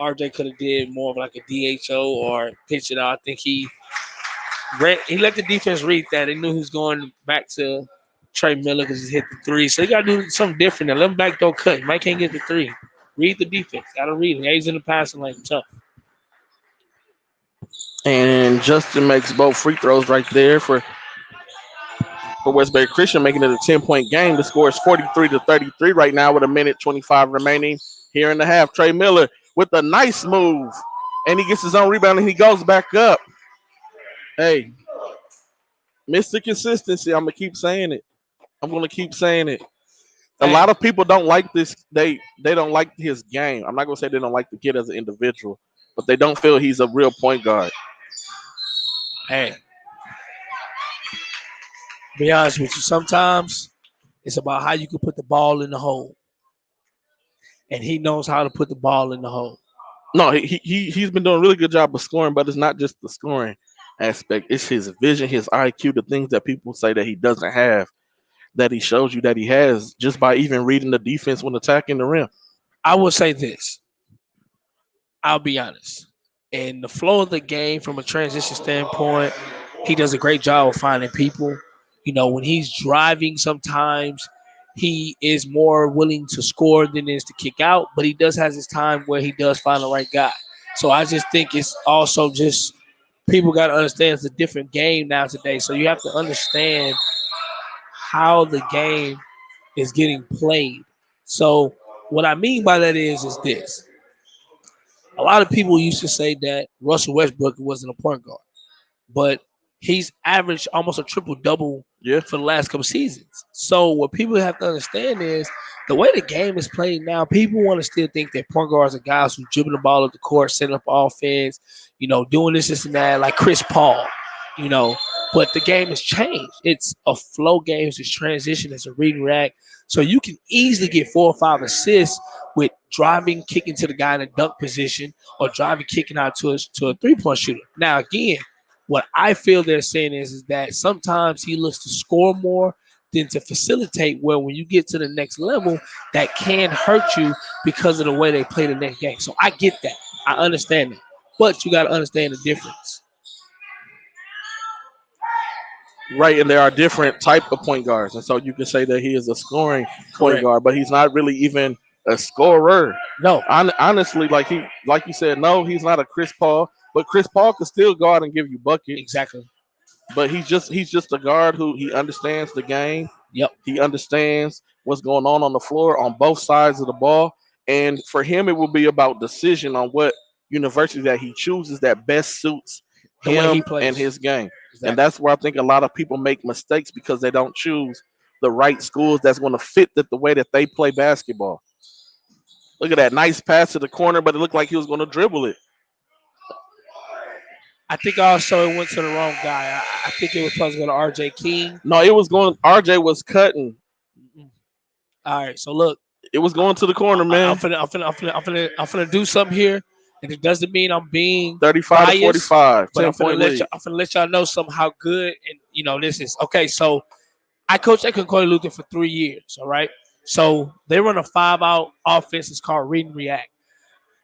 RJ could have did more of like a DHO or pitch it out. I think he let the defense read that. They knew he was going back to Trey Miller because he hit the three. So you got to do something different. Now, let him back door cut. Mike can't get the three. Read the defense. Got to read him. Yeah, he's in the passing lane. Tough. And Justin makes both free throws right there for Westbury Christian, making it a 10-point game. The score is 43-33 right now with a minute 25 remaining here in the half. Trey Miller with a nice move, and he gets his own rebound, and he goes back up. Hey, Mr. Consistency, I'm going to keep saying it. I'm going to keep saying it. A lot of people don't like this. They don't like his game. I'm not going to say they don't like the kid as an individual, but they don't feel he's a real point guard. Hey, be honest with you, sometimes it's about how you can put the ball in the hole. And he knows how to put the ball in the hole. No, he's been doing a really good job of scoring, but it's not just the scoring aspect. It's his vision, his IQ, the things that people say that he doesn't have, that he shows you that he has just by even reading the defense when attacking the rim. I will say this. I'll be honest. In the flow of the game from a transition standpoint, he does a great job of finding people. When he's driving sometimes he is more willing to score than is to kick out, but he does has his time where he does find the right guy. So I just think it's also just people got to understand it's a different game now today. So you have to understand how the game is getting played. So what I mean by that is this. A lot of people used to say that Russell Westbrook wasn't a point guard, but he's averaged almost a triple double for the last couple seasons. So what people have to understand is the way the game is played now, people want to still think that point guards are guys who dribble the ball up the court, setting up offense, doing this and that, like Chris Paul, But the game has changed. It's a flow game. It's a transition. It's a read and react. So you can easily get 4 or 5 assists with driving, kicking to the guy in a dunk position, or driving, kicking out to a three-point shooter. Now, again, what I feel they're saying is that sometimes he looks to score more than to facilitate, where when you get to the next level, that can hurt you because of the way they play the next game. So I get that. I understand that. But you got to understand the difference. Right, and there are different type of point guards. And so you can say that he is a scoring point guard, but he's not really even a scorer. No. Honestly, like you said, no, he's not a Chris Paul, but Chris Paul could still go out and give you buckets. Exactly. But he's just a guard who he understands the game. Yep. He understands what's going on the floor on both sides of the ball. And for him, it will be about decision on what university that he chooses that best suits him and his game. Exactly. And that's where I think a lot of people make mistakes because they don't choose the right schools that's going to fit the way that they play basketball. Look at that nice pass to the corner, but it looked like he was going to dribble it. I think also it went to the wrong guy. I think it was supposed to go to RJ King. No, it was going. RJ was cutting. All right, so look, it was going to the corner, man. I'm finna do something here, and it doesn't mean I'm being 35 to 45. But I'm finna let y'all know somehow good, and this is okay. So I coached at Concordia Lutheran for 3 years. All right, so they run a 5-out offense. It's called read and react.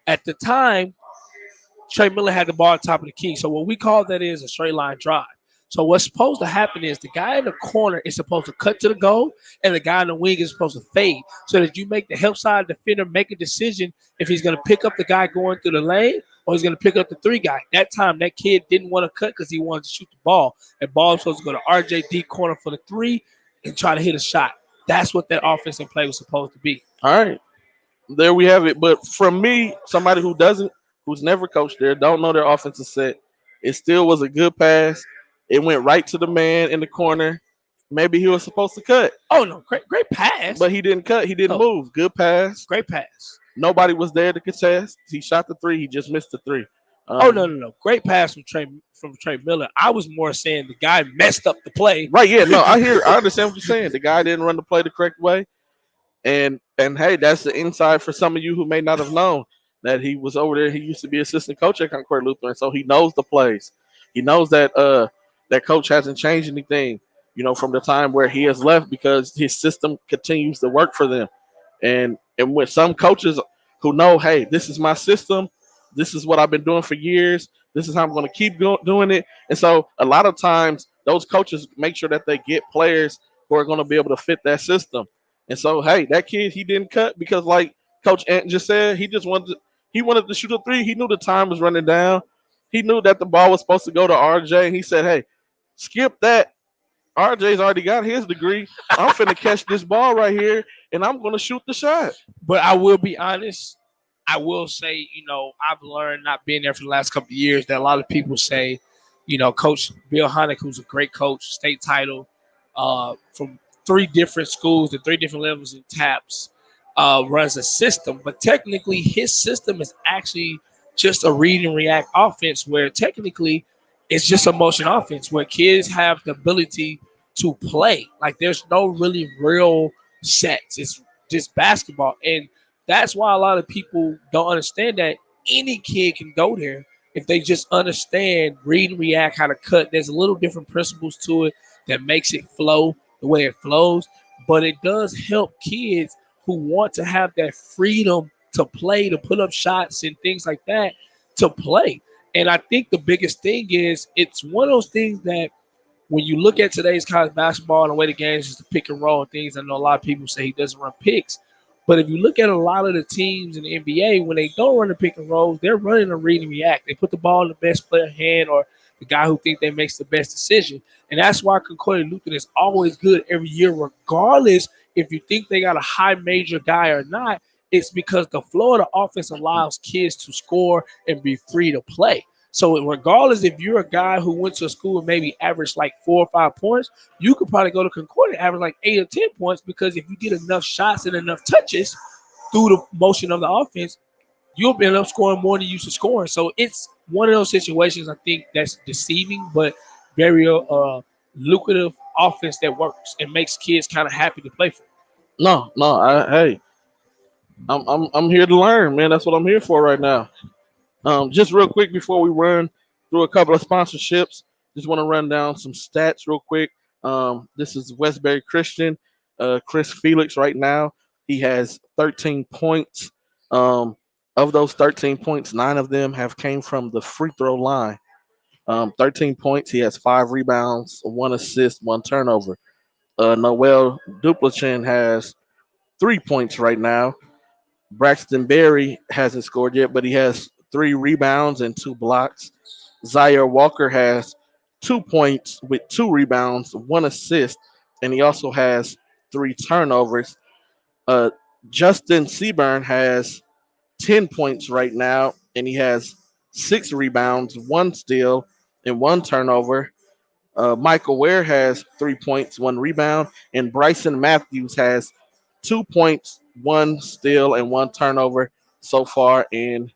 At the time, Trey Miller had the ball on top of the key. So what we call that is a straight line drive. So what's supposed to happen is the guy in the corner is supposed to cut to the goal, and the guy in the wing is supposed to fade so that you make the help side defender make a decision if he's going to pick up the guy going through the lane or he's going to pick up the 3 guy. That time, that kid didn't want to cut because he wanted to shoot the ball. And ball was supposed to go to RJD corner for the 3 and try to hit a shot. That's what that offensive play was supposed to be. All right. There we have it. But from me, somebody who's never coached there, don't know their offensive set, it still was a good pass. It went right to the man in the corner. Maybe he was supposed to cut. Oh, no. Great pass. But he didn't cut. He didn't move. Good pass. Great pass. Nobody was there to contest. He shot the 3. He just missed the 3. No. Great pass from Trey Miller. I was more saying the guy messed up the play. Right, yeah. No, I understand what you're saying. The guy didn't run the play the correct way. And hey, that's the inside for some of you who may not have known that he was over there. He used to be assistant coach at Concordia Lutheran, so he knows the plays. He knows that that coach hasn't changed anything from the time where he has left because his system continues to work for them. And with some coaches who know, hey, this is my system, this is what I've been doing for years, this is how I'm going to keep doing it. And so a lot of times those coaches make sure that they get players who are going to be able to fit that system. And so, hey, that kid, he didn't cut because, like Coach Ant just said, he wanted to shoot a three. He knew the time was running down. He knew that the ball was supposed to go to RJ, and he said, hey, skip that. RJ's already got his degree. I'm finna catch this ball right here, and I'm gonna shoot the shot. But I will be honest. I will say, I've learned not being there for the last couple of years that a lot of people say, Coach Bill Honick, who's a great coach, state title, from three different schools and three different levels and taps, runs a system. But technically, his system is actually just a read and react offense where technically it's just a motion offense where kids have the ability to play. Like there's no really real sets. It's just basketball. And that's why a lot of people don't understand that any kid can go there if they just understand, read and react, how to cut. There's a little different principles to it that makes it flow the way it flows. But it does help kids who want to have that freedom to play, to put up shots and things like that, to play. And I think the biggest thing is it's one of those things that when you look at today's college basketball and the way the game is just the pick and roll and things, I know a lot of people say he doesn't run picks. But if you look at a lot of the teams in the NBA, when they don't run the pick and rolls, they're running a read and react. They put the ball in the best player hand or the guy who think they makes the best decision. And that's why Concordia Lutheran is always good every year, regardless if you think they got a high major guy or not. It's because the flow of the offense allows kids to score and be free to play. So regardless if you're a guy who went to a school and maybe averaged like 4 or 5 points, you could probably go to Concordia and average like 8 or 10 points because if you get enough shots and enough touches through the motion of the offense, you'll end up scoring more than you should scoring. So it's one of those situations I think that's deceiving, but very lucrative offense that works and makes kids kind of happy to play for. No, no, hey, I'm here to learn, man. That's what I'm here for right now. Just real quick before we run through a couple of sponsorships, just want to run down some stats real quick. This is Westbury Christian. Chris Felix right now, he has 13 points. Of those 13 points, 9 of them have came from the free throw line. 13 points. He has 5 rebounds, 1 assist, 1 turnover. Noel Duplichin has 3 points right now. Braxton Berry hasn't scored yet, but he has 3 rebounds and 2 blocks. Zaire Walker has 2 points with 2 rebounds, 1 assist, and he also has 3 turnovers. Uh, Justin Seaburn has 10 points right now, and he has 6 rebounds, 1 steal, and 1 turnover. Michael Ware has 3 points, 1 rebound, and Bryson Matthews has 2 points, 1 steal, and 1 turnover so far in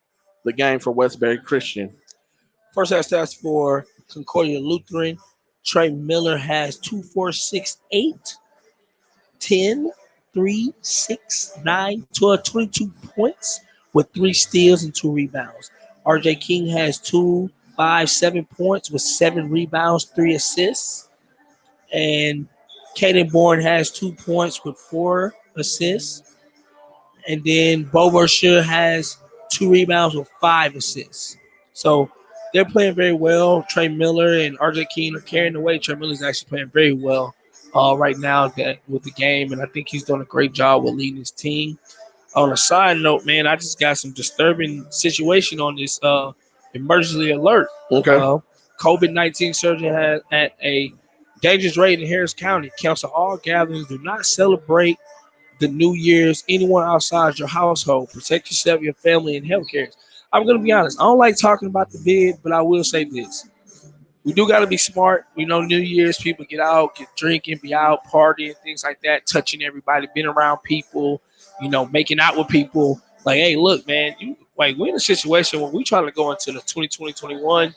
the game for Westbury Christian. First half stats for Concordia Lutheran. Trey Miller has 2, 4, 6, 8, 10, 3, 6, 9, 12, 22 points with 3 steals and 2 rebounds. RJ King has 2, 5, 7 points with 7 rebounds, 3 assists. And Caden Bourne has 2 points with 4 assists. And then Bo Mercier has 2 rebounds with 5 assists. So they're playing very well. Trey Miller and RJ King are carrying the weight. Trey Miller's actually playing very well right now with the game, and I think he's doing a great job with leading his team. On a side note, man, I just got some disturbing situation on this emergency alert. Okay. COVID-19 surgeon has at a dangerous rate in Harris County. Counsel all gatherings do not celebrate the New Year's anyone outside your household. Protect yourself, your family, and healthcare. I'm going to be honest. I don't like talking about the bid, but I will say this. We do got to be smart. We know New Year's people get out, get drinking, be out, partying, things like that, touching everybody, being around people, making out with people. Like, hey, look, man, we're in a situation where we trying to go into the 2020-21,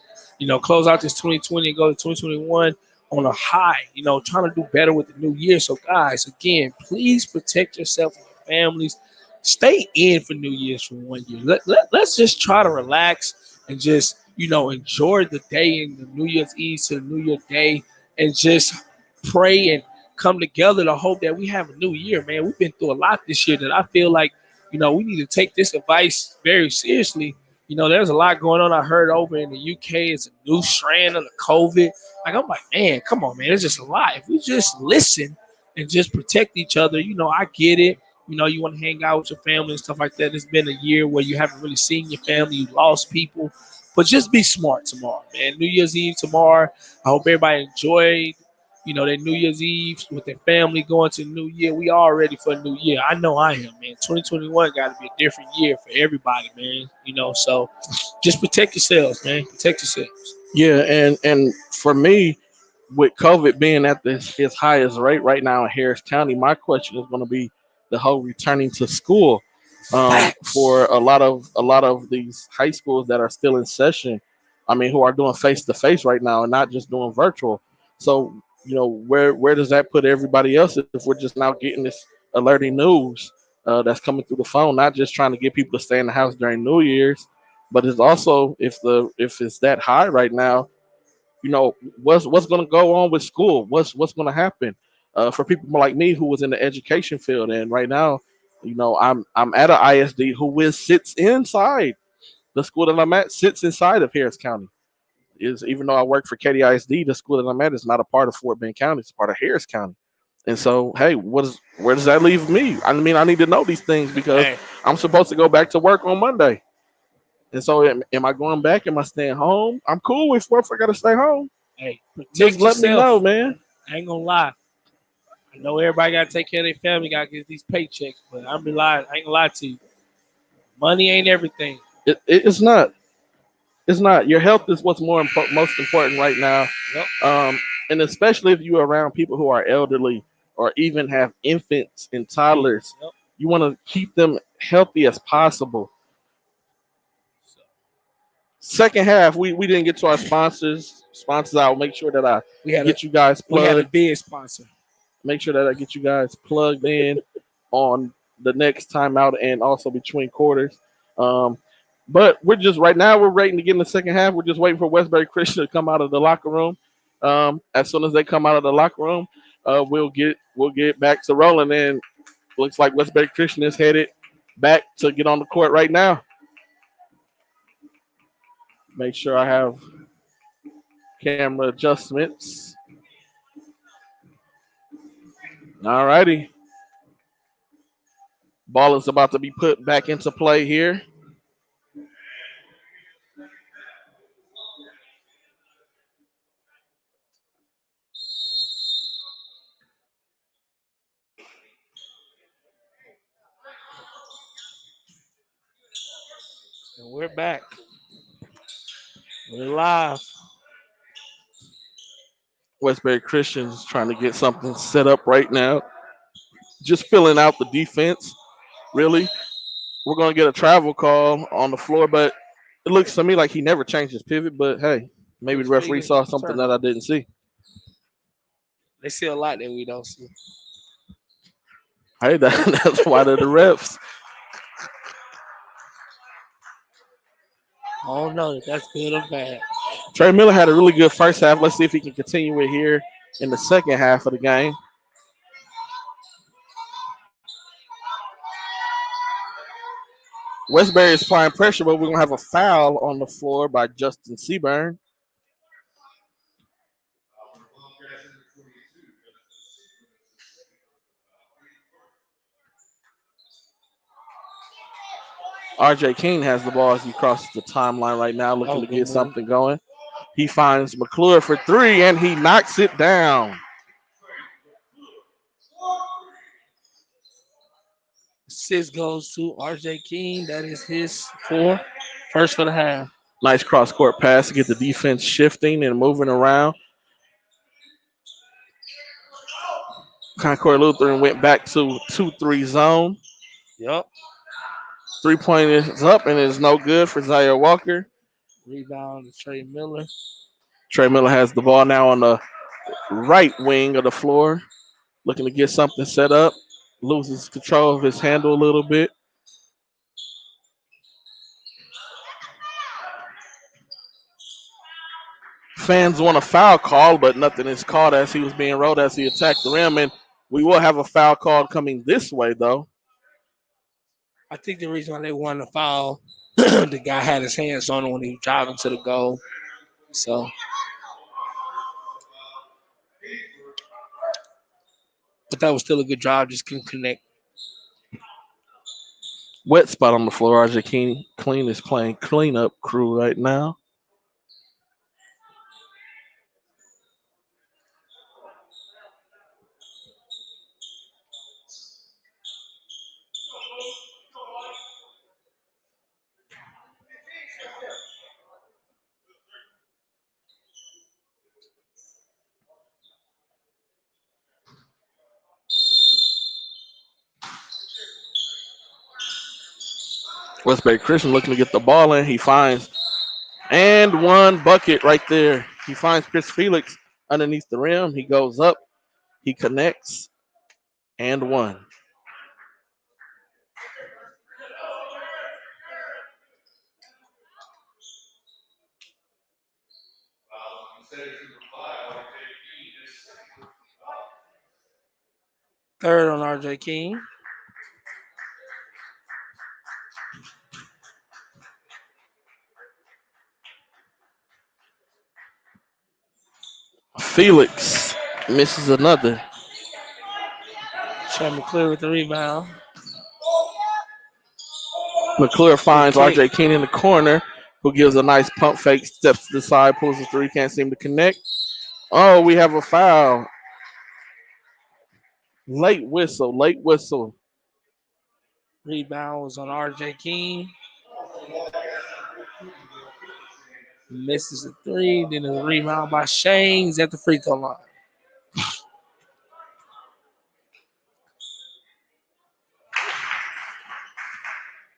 close out this 2020 and go to 2021 on a high, trying to do better with the new year. So, guys, again, please protect yourself and your families. Stay in for New Year's for 1 year. Let's just try to relax and just, enjoy the day and the New Year's Eve to the New Year's Day and just pray and come together to hope that we have a new year, man. We've been through a lot this year that I feel like, we need to take this advice very seriously. There's a lot going on. I heard over in the UK, it's a new strand of the COVID. Like, I'm like, man, come on, man. It's just a lot. If we just listen and just protect each other, I get it. You want to hang out with your family and stuff like that. It's been a year where you haven't really seen your family. You lost people. But just be smart tomorrow, man. New Year's Eve tomorrow. I hope everybody enjoyed their New Year's Eve with their family going to the new year. We all ready for a new year. I know I am, man. 2021 got to be a different year for everybody, man. So just protect yourselves, man. Protect yourselves. Yeah, and for me, with COVID being at this its highest rate right now in Harris County, my question is going to be the whole returning to school Facts. for a lot of these high schools that are still in session. I mean, who are doing face to face right now and not just doing virtual. So where does that put everybody else if we're just now getting this alerting news that's coming through the phone, not just trying to get people to stay in the house during New Year's, but it's also if it's that high right now, what's going to go on with school, what's going to happen for people like me who was in the education field, and right now I'm at an ISD who is sits inside the school that I'm at, sits inside of Harris County. Is Even though I work for KDISD, the school that I'm at is not a part of Fort Bend County, it's part of Harris County. And so, hey, where does that leave me? I mean, I need to know these things because Hey, I'm supposed to go back to work on Monday. And so, am I going back? Am I staying home? I'm cool with if I got to stay home. hey, Just protect let me know, yourself. man. I ain't gonna lie. I know everybody gotta take care of their family, gotta get these paychecks, but I'm be lying. I ain't gonna lie to you. Money ain't everything. It's not. It's not. Your health is what's most important right now, Yep. um, and especially if you're around people who are elderly or even have infants and toddlers. Yep. You want to keep them healthy as possible. So Second half, we didn't get to our sponsors. Sponsors, I'll make sure that I we had a get you guys we had a plugged. big sponsor. Make sure that I get you guys plugged in on the next time out and also between quarters. Um, but we're just right now we're waiting to get in the second half. We're just waiting for Westbury Christian to come out of the locker room. As soon as they come out of the locker room, we'll get back to rolling. And looks like Westbury Christian is headed back to get on the court right now. Make sure I have camera adjustments. All righty. Ball is about to be put back into play here. And we're back. We're live. Westbury Christian's trying to get something set up right now. Just filling out the defense, really. We're going to get a travel call on the floor, but it looks to me like he never changed his pivot. But hey, maybe the It's referee legal. saw It's something turn. that I didn't see. They see a lot that we don't see. Hey, that's why they're the refs. I don't know if that's good or bad. Trey Miller had a really good first half. Let's see if he can continue it here in the second half of the game. Westbury is applying pressure, but we're going to have a foul on the floor by Justin Seaburn. RJ King has the ball as he crosses the timeline right now, That looking was to a good get move. something going. He finds McClure for three, and he knocks it down. Assist goes to RJ King. That is his first for the half. Nice cross court pass to get the defense shifting and moving around. Concord Lutheran went back to 2-3 zone. Yep. 3-point is up and is no good for Zaire Walker. Rebound to Trey Miller. Trey Miller has the ball now on the right wing of the floor, looking to get something set up. Loses control of his handle a little bit. fans want a foul call, but nothing is called as he was being rolled as he attacked the rim. And we will have a foul call coming this way, though. I think the reason why they wanted to foul, the guy had his hands on him when he was driving to the goal. So, but that was still a good drive. Just couldn't connect. Wet spot on the floor. RJ Clean is playing cleanup crew right now. Westbury Christian looking to get the ball in. He finds and one bucket right there. He finds Chris Felix underneath the rim. He goes up. He connects and one. Third on RJ King. Felix misses another. Trey McClure with the rebound. McClure finds Good kick. RJ King in the corner, who gives a nice pump fake, steps to the side, pulls the three, can't seem to connect. Oh, we have a foul. Late whistle, late whistle. Rebound was on RJ King. Misses a three. Then a rebound by Shane's at the free throw line.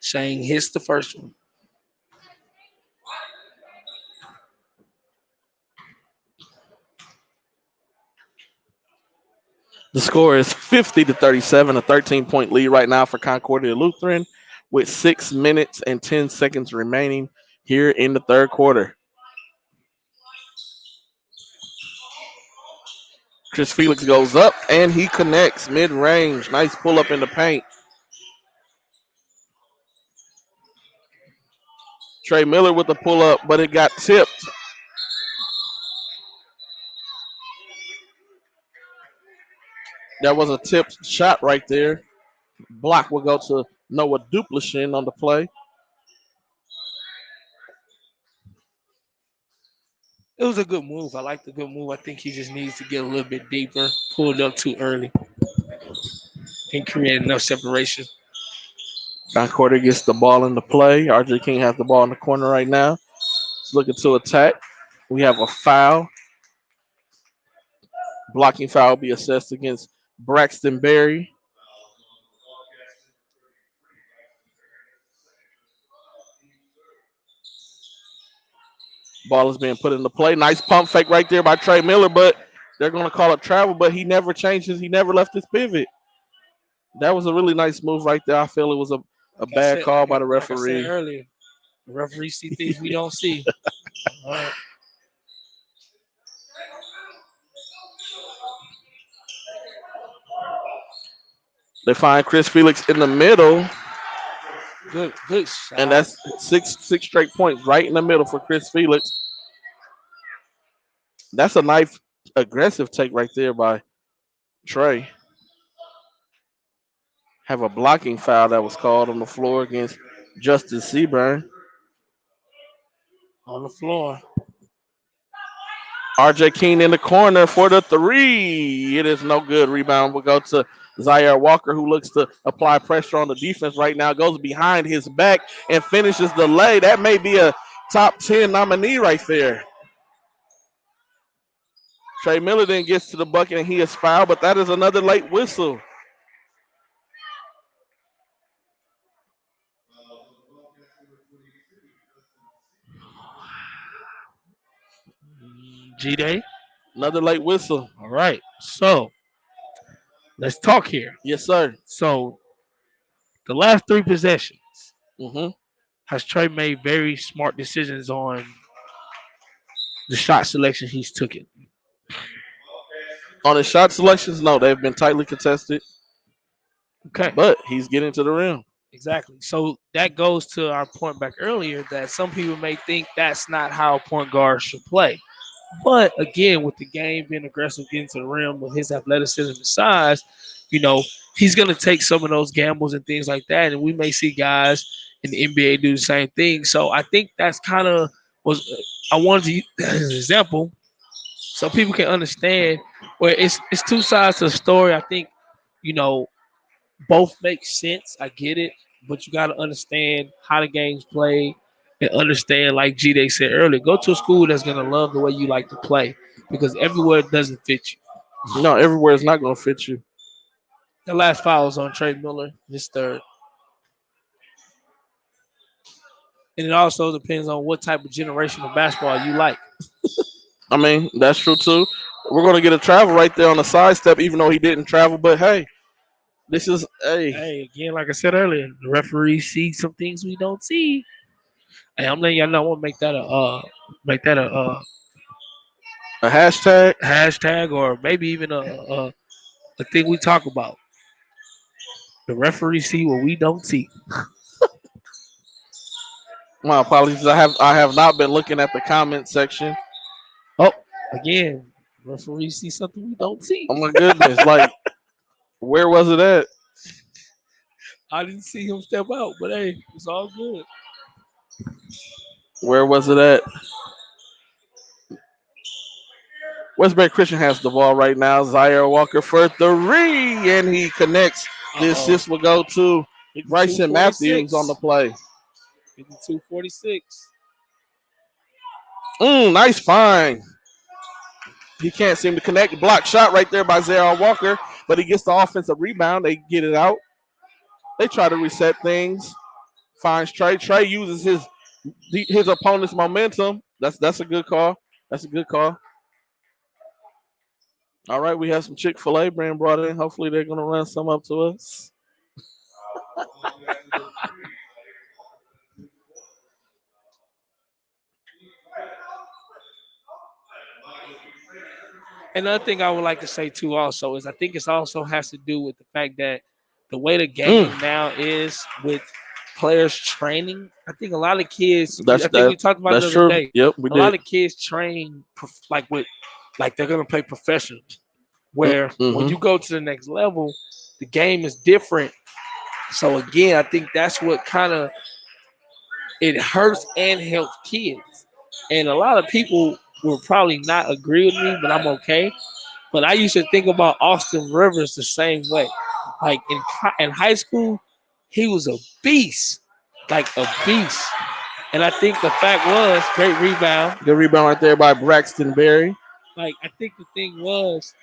Shane hits the first one. The score is 50-37, a 13-point lead right now for Concordia Lutheran, with 6 minutes and 10 seconds remaining here in the third quarter. Chris Felix goes up and he connects mid-range. Nice pull up in the paint. Trey Miller with the pull up, but it got tipped. That was a tipped shot right there. Block will go to Noah Duplichin on the play. It was a good move. I like the good move. I think he just needs to get a little bit deeper. Pulled up too early. Didn't create enough separation. Concordia gets the ball in the play. RJ King has the ball in the corner right now. He's looking to attack. We have a foul. Blocking foul will be assessed against Braxton Berry. Ball is being put into play. Nice pump fake right there by Trey Miller, but they're going to call it travel, but he never changes. He never left his pivot. That was a really nice move right there. I feel it was a bad call by the referee. Like I said earlier, the referee see things we don't see. All right. They find Chris Felix in the middle, Good shot. and that's six straight points right in the middle for Chris Felix. That's a nice aggressive take right there by Trey. Have a blocking foul that was called on the floor against Justin Seaburn. on the floor. RJ King in the corner for the three. It is no good. Rebound will go to Zaire Walker, who looks to apply pressure on the defense right now. Goes behind his back and finishes the lay. That may be a top 10 nominee right there. Trey Miller then gets to the bucket and he is fouled, but that is another late whistle. G-Day. Another late whistle. All right. So let's talk here. Yes, sir. So the last three possessions Mm-hmm. has Trey made very smart decisions on the shot selection he's took it. On his shot selections, no, they've been tightly contested, Okay. but he's getting to the rim. Exactly. So that goes to our point back earlier that some people may think that's not how a point guard should play. But again, with the game being aggressive, getting to the rim with his athleticism and size, you know, he's going to take some of those gambles and things like that. And we may see guys in the NBA do the same thing. So I think that's kind of was I wanted to use that as an example so people can understand where it's two sides to the story. I think, you know, both make sense. I get it, but you got to understand how the game's played and understand, like G Day said earlier, go to a school that's gonna love the way you like to play because everywhere doesn't fit you. No, everywhere is not going to fit you. The last foul was on Trey Miller, his third, and it also depends on what type of generation of basketball you like. I mean, that's true too. We're going to get a travel right there on the sidestep, even though he didn't travel. But hey, this is Hey, again, like I said earlier, the referees see some things we don't see. Hey, I'm letting y'all know. I want to make that a hashtag. hashtag or maybe even a thing we talk about. The referees see what we don't see. My apologies. I have not been looking at the comment section. Oh, again, referees see something we don't see. Oh my goodness! Like, where was it at? I didn't see him step out, but hey, it's all good. Where was it at? Westbury Christian has the ball right now. Zaire Walker for three, and he connects. Uh The oh. assist will go to Bryson Matthews on the 52-46. play. 52-46. Nice find. He can't seem to connect. Block shot right there by Zaire Walker, but he gets the offensive rebound. They get it out. They try to reset things. Finds Trey. Trey uses his opponent's momentum. That's a good call. That's a good call. All right, we have some Chick-fil-A brand brought in. Hopefully they're gonna run some up to us. Another thing I would like to say too, also, is I think it also has to do with the fact that the way the Mm, game now is with players training. I think a lot of kids. that's I think that. we talked about it That's the other true. day. Yep, we A lot did. of kids train like they're gonna play professional. Where when Mm-hmm. you go to the next level, the game is different. So again, I think that's what kind of it hurts and helps kids. And a lot of people will probably not agree with me, but I'm okay. But I used to think about Austin Rivers the same way. Like in high school, he was a beast, like a beast. And I think the fact was great rebound. Good rebound right there by Braxton Berry. Like I think the thing was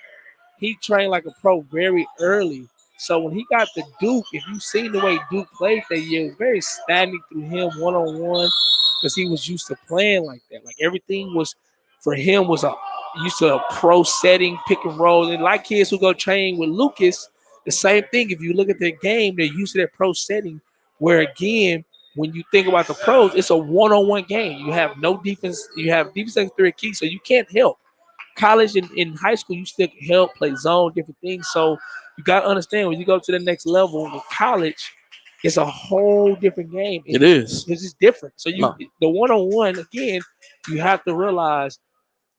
he trained like a pro very early. So when he got to Duke, if you seen the way Duke played that year, it was very stagnant through him one on one because he was used to playing like that. Like everything was for him was a used to a pro setting, pick and roll. And like kids who go train with Lucas, the same thing. If you look at their game, they're used to that pro setting. Where again, when you think about the pros, it's a one-on-one game. You have no defense. You have defense as three key, so you can't help college and in high school, you still can help play zone, different things. So you got to understand when you go to the next level with college, it's a whole different game. It is. It's just different. So No. the one on one again, you have to realize,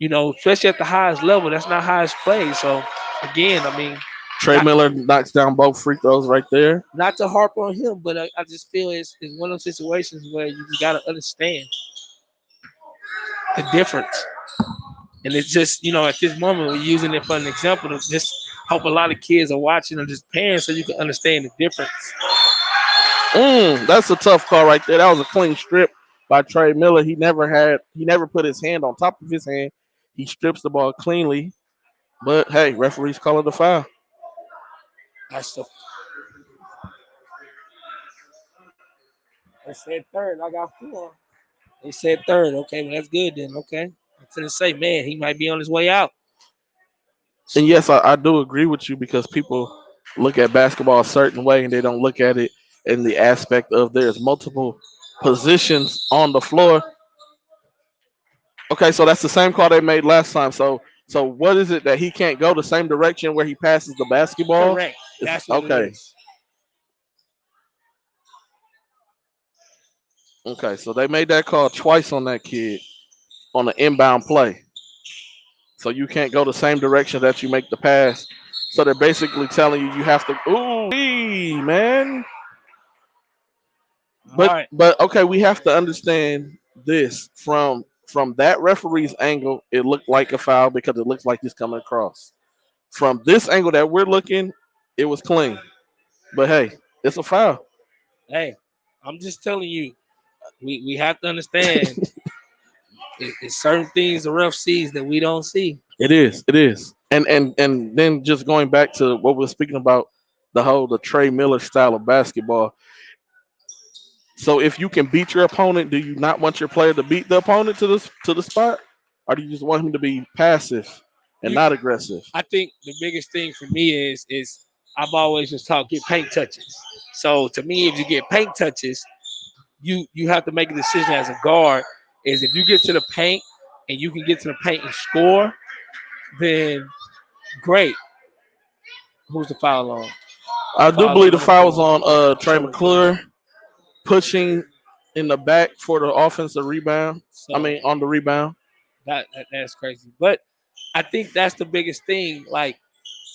especially at the highest level, that's not how it's played. So again, I mean, Trey not, Miller knocks down both free throws right there. not to harp on him, but I just feel it's one of those situations where you just got to understand the difference. And it's just, at this moment, we're using it for an example to just hope a lot of kids are watching or just parents so you can understand the difference. That's a tough call right there. That was a clean strip by Trey Miller. He never put his hand on top of his hand. He strips the ball cleanly. But hey, referees call it a foul. That's the. They said third. I got four. They said third. Okay, well, that's good then. Okay. I'm going to say, man, he might be on his way out. And yes, I do agree with you because people look at basketball a certain way and they don't look at it in the aspect of there's multiple positions on the floor. Okay, so that's the same call they made last time. So what is it that he can't go the same direction where he passes the basketball? Correct. That's what it Okay. is. Okay, so they made that call twice on that kid on the inbound play. So you can't go the same direction that you make the pass. So they're basically telling you have to. Ooh, man. All But right. but okay, we have to understand this from that referee's angle. It looked like a foul because it looks like he's coming across. From this angle that we're looking, it was clean. But hey, it's a foul. Hey, I'm just telling you, we have to understand it's certain things the ref sees that we don't see. It is. It is. And then just going back to what we're speaking about, the Trey Miller style of basketball. So if you can beat your opponent, do you not want your player to beat the opponent to the spot, or do you just want him to be passive and You, not aggressive? I think the biggest thing for me is I've always just talked get paint touches. So to me, if you get paint touches, you have to make a decision as a guard. Is if you get to the paint and you can get to the paint and score, then great. Who's the foul on? I do Foul on believe the number foul was 4. on Trey Trey McClure. McClure pushing in the back for the offensive rebound. I So mean on the rebound. that's crazy. But I think that's the biggest thing. Like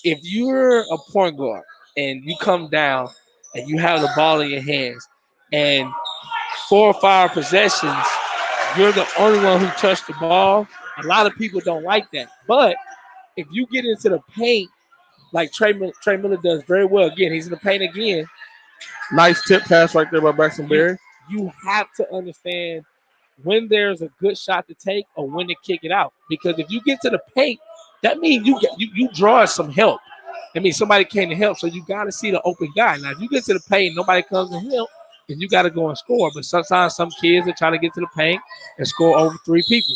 if you're a point guard and you come down and you have the ball in your hands and 4 or 5 possessions, you're the only one who touched the ball. A lot of people don't like that. But if you get into the paint, like Trey Miller does very well, again, he's in the paint again. Nice tip pass right there by Braxton You Berry. you have to understand when there's a good shot to take or when to kick it out. Because if you get to the paint, that means you draw some help. I mean, somebody came to help, so you got to see the open guy. Now, if you get to the paint, nobody comes to help, then you got to go and score. But sometimes some kids are trying to get to the paint and score over 3 people.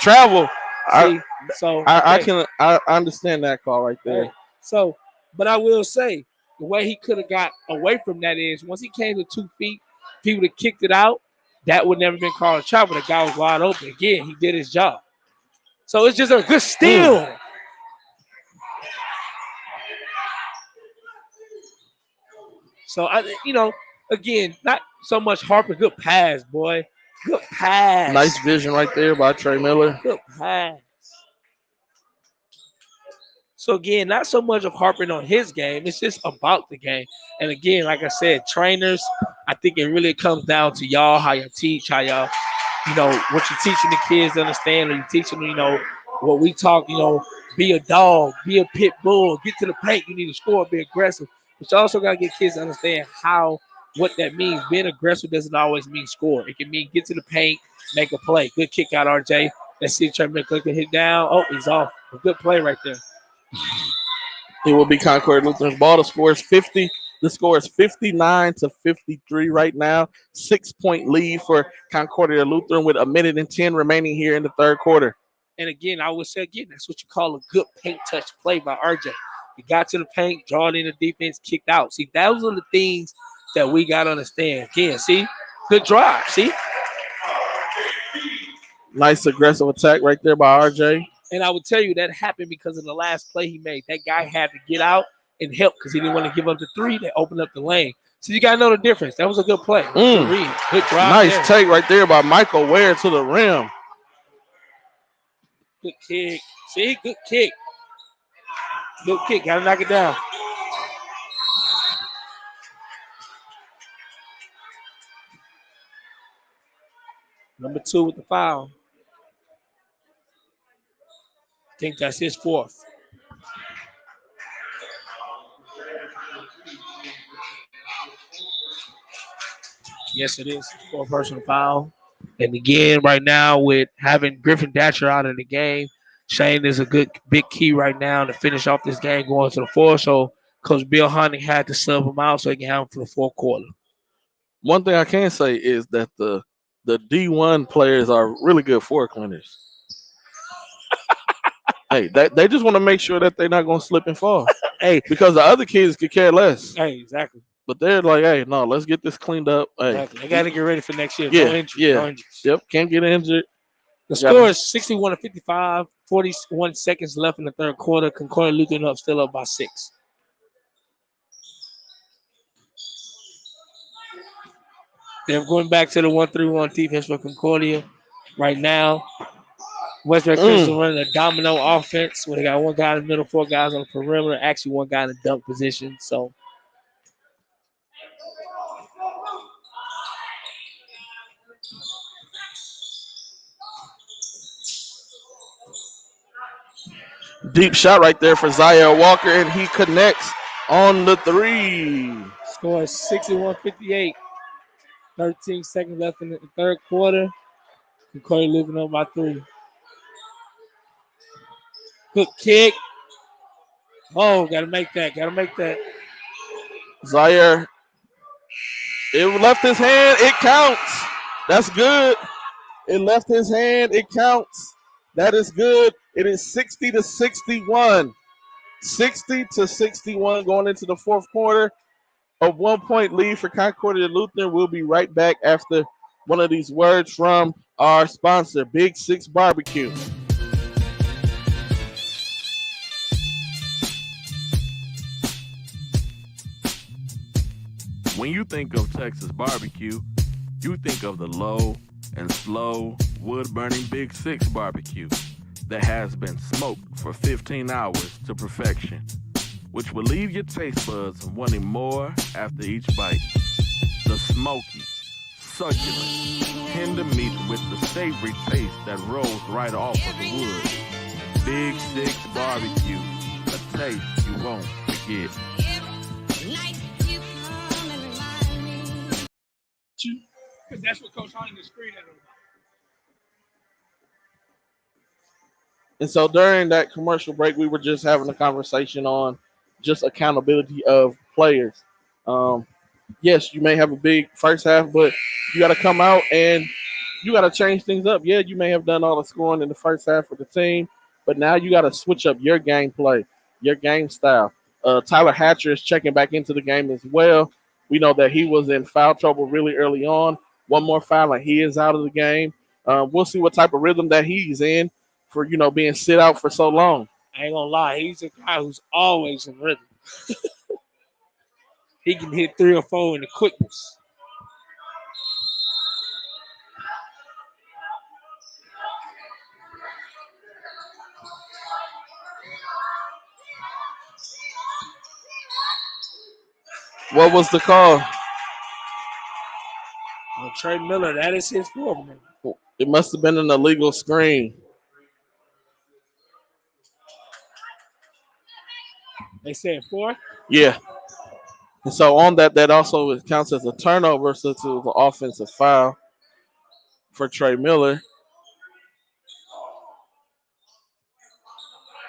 Travel. I See, so I okay, can I understand that call right hey, there. so but I will say the way he could have got away from that is once he came to 2 feet, if he would have kicked it out, that would never been called a travel. The guy was wide open. Again, he did his job. So it's just a good Mm. steal. So again, not so much Harper. Good pass, boy. Good pass. Nice vision right there by Trey Miller. Good pass. So again, not so much of harping on his game. It's just about the game. And again, like I said, trainers, I think it really comes down to y'all, how you teach, how y'all, what you're teaching the kids to understand, or you teaching them, what we talk, be a dog, be a pit bull, get to the paint, you need to score, be aggressive. But you also gotta get kids to understand what that means. Being aggressive doesn't always mean score. It can mean get to the paint, make a play. Good kick out, RJ. Let's see Trey McClure hit down. Oh, he's off. A good play right there. It will be Concord Lutheran's ball. The score is 50. The score is 59-53 right now. 6-point lead for Concordia Lutheran with a minute and 10 remaining here in the third quarter. And again, I would say again, that's what you call a good paint touch play by RJ. He got to the paint, drawing in the defense, kicked out. See, those are the things that we got to understand. Again, see, good drive. See, Nice aggressive attack right there by RJ. and I would tell you that happened because of the last play he made. That guy had to get out and help because he didn't want to give up the three that opened up the lane. So you got to know the difference. That was a good play. Good read. Good drive. Nice there. take right there by Michael Ware to the rim. Good kick. See, good kick. Good kick. Got to knock it down. Number 2 with the foul. I think that's his 4th. Yes, it is. 4 personal foul. And again, right now, with having Griffin Datcher out of the game, Shane is a good big key right now to finish off this game going to the 4th. So Coach Bill Hunting had to sub him out so he can have him for the 4th quarter. One thing I can say is that the D1 players are really good floor cleaners. Hey, they just want to make sure that they're not going to slip and fall. Hey, Because the other kids could care less. hey, exactly. But they're like, hey, no, let's get this cleaned up. Hey, Exactly. They got to get ready for next year. Yeah, No injury. yeah. No injuries. Yep, can't get injured. The score is 61-55, 41 seconds left in the third quarter. Concordia Lutheran still up by 6. They're going back to the 1-3-1 defense for Concordia right now. Westbury Christian running a domino offense where they got one guy in the middle, 4 guys on the perimeter, actually one guy in the dunk position. So deep shot right there for Zaire Walker, and he connects on the 3. Score is 61-58. 13 seconds left in the third quarter. Concordia living up by 3. Good kick. Oh, gotta make that. Zaire, it left his hand. It counts. That's good. It left his hand. It counts. That is good. It is 60-61. 60-61 going into the fourth quarter. A 1-point lead for Concordia Lutheran. We'll be right back after one of these words from our sponsor, Big Six Barbecue. When you think of Texas barbecue, you think of the low and slow wood-burning Big Six barbecue that has been smoked for 15 hours to perfection, which will leave your taste buds wanting more after each bite. The smoky, succulent, tender meat with the savory taste that rolls right off of the wood. Big Six barbecue, a taste you won't forget. Because that's what Coach Hunting is screening at. And so during that commercial break, we were just having a conversation on just accountability of players. Yes, you may have a big first half, but you got to come out and you got to change things up. Yeah, you may have done all the scoring in the first half for the team, but now you got to switch up your gameplay, your game style. Tyler Hatcher is checking back into the game as well. We know that he was in foul trouble really early on. One more foul and he is out of the game. We'll see what type of rhythm that he's in for, being sit out for so long. I ain't gonna lie, he's a guy who's always in rhythm. He can hit 3 or 4 in the quickness. What was the call? Trey Miller, that is his foreman. It must have been an illegal screen. They said 4? Yeah. And so on that also counts as a turnover, so it's an offensive foul for Trey Miller.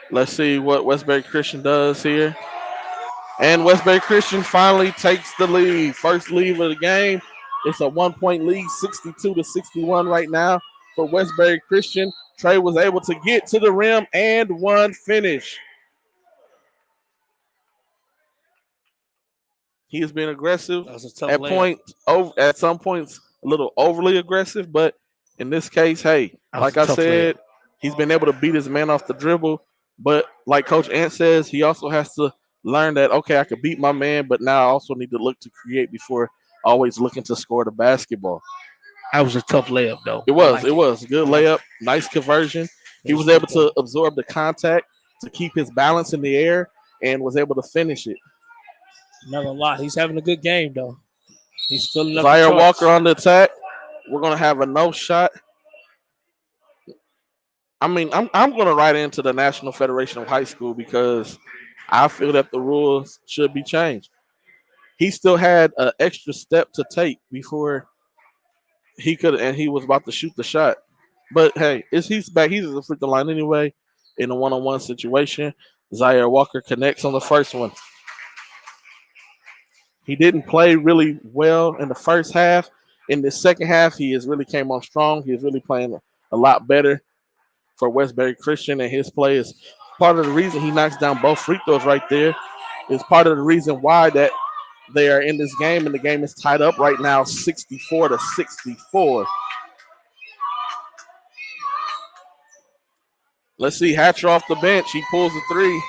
Let's see what Westbury Christian does here. And Westbury Christian finally takes the lead. First lead of the game. It's a 1-point lead, 62-61 right now for Westbury Christian. Trey was able to get to the rim and one finish. He has been aggressive at some points, a little overly aggressive, but in this case, hey, like I said, he's been able to beat his man off the dribble. But like Coach Ant says, he also has to learn that, okay, I could beat my man, but now I also need to look to create before always looking to score the basketball. That was a tough layup, though. It was. Good layup, nice conversion. He was able to absorb the contact to keep his balance in the air and was able to finish it. Not gonna lie, he's having a good game, though. He's filling up Zaire the charts. Walker on the attack. We're going to have a no shot. I mean, I'm going to write into the National Federation of High School because I feel that the rules should be changed. He still had an extra step to take before he was about to shoot the shot. But hey, he's back. He's at the free throw line anyway in a one-on-one situation. Zaire Walker connects on the first one. He didn't play really well in the first half. In the second half, he has really came on strong. He is really playing a lot better for Westbury Christian, and his play is part of the reason he knocks down both free throws right there. Is part of the reason why that they are in this game, and the game is tied up right now, 64-64. Let's see. Hatcher off the bench. He pulls the three.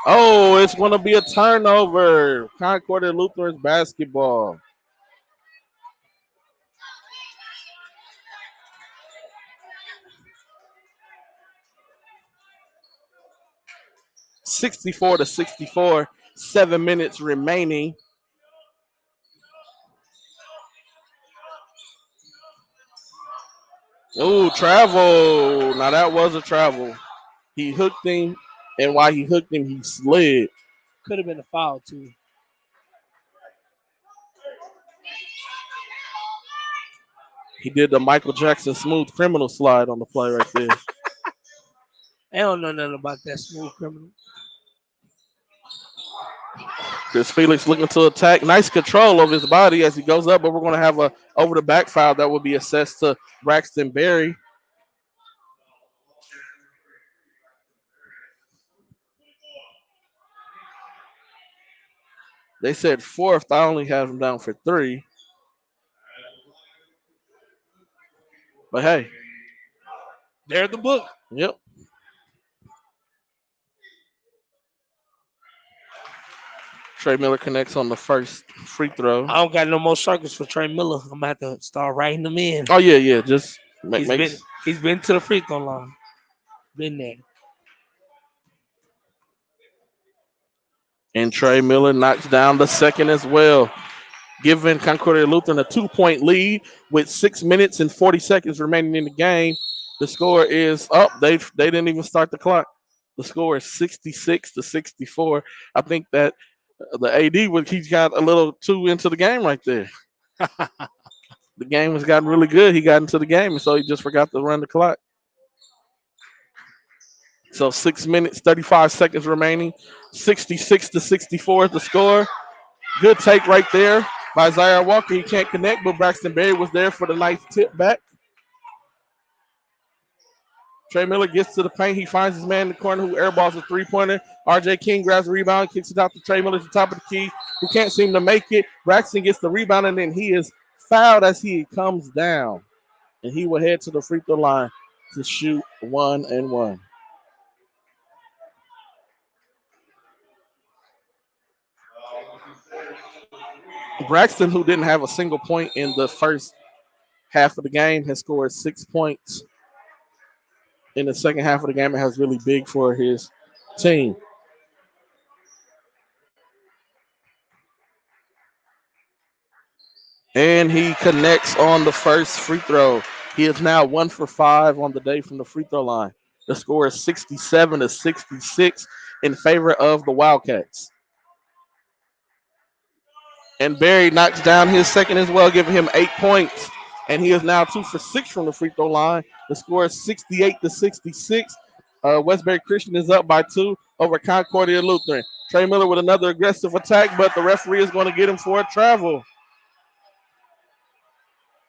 Oh, it's going to be a turnover. Concordia Lutheran's basketball. 64-64. 7 minutes remaining. Oh, travel. Now that was a travel. He hooked him, and while he hooked him, he slid. Could have been a foul too. He did the Michael Jackson smooth criminal slide on the play right there. I don't know nothing about that smooth criminal. Chris Felix looking to attack. Nice control of his body as he goes up, but we're going to have a over the back foul that will be assessed to Braxton Berry. They said fourth. I only have him down for 3. But hey, There's the book. yep. Trey Miller connects on the first free throw. I don't got no more circles for Trey Miller. I'm gonna have to start writing them in. Oh yeah. Just He's been to the free throw line. Been there. And Trey Miller knocks down the second as well, giving Concordia Lutheran a 2-point lead with 6 minutes and 40 seconds remaining in the game. The score is up. They didn't even start the clock. The score is 66-64. I think that the AD he's got a little too into the game right there. The game has gotten really good. He got into the game, and so he just forgot to run the clock. So 6 minutes, 35 seconds remaining. 66-64 is the score. Good take right there by Zaire Walker. He can't connect, but Braxton Berry was there for the nice tip back. Trey Miller gets to the paint. He finds his man in the corner who airballs a three-pointer. RJ King grabs the rebound, kicks it out to Trey Miller at the top of the key, who can't seem to make it. Braxton gets the rebound, and then he is fouled as he comes down. And he will head to the free throw line to shoot 1 and 1. Braxton, who didn't have a single point in the first half of the game, has scored 6 points in the second half of the game. It has really big for his team. And he connects on the first free throw. He is now 1 for 5 on the day from the free throw line. The score is 67-66 in favor of the Wildcats. And Barry knocks down his second as well, giving him 8 points. And he is now 2 for 6 from the free throw line. The score is 68-66. Westbury Christian is up by 2 over Concordia Lutheran. Trey Miller with another aggressive attack, but the referee is going to get him for a travel.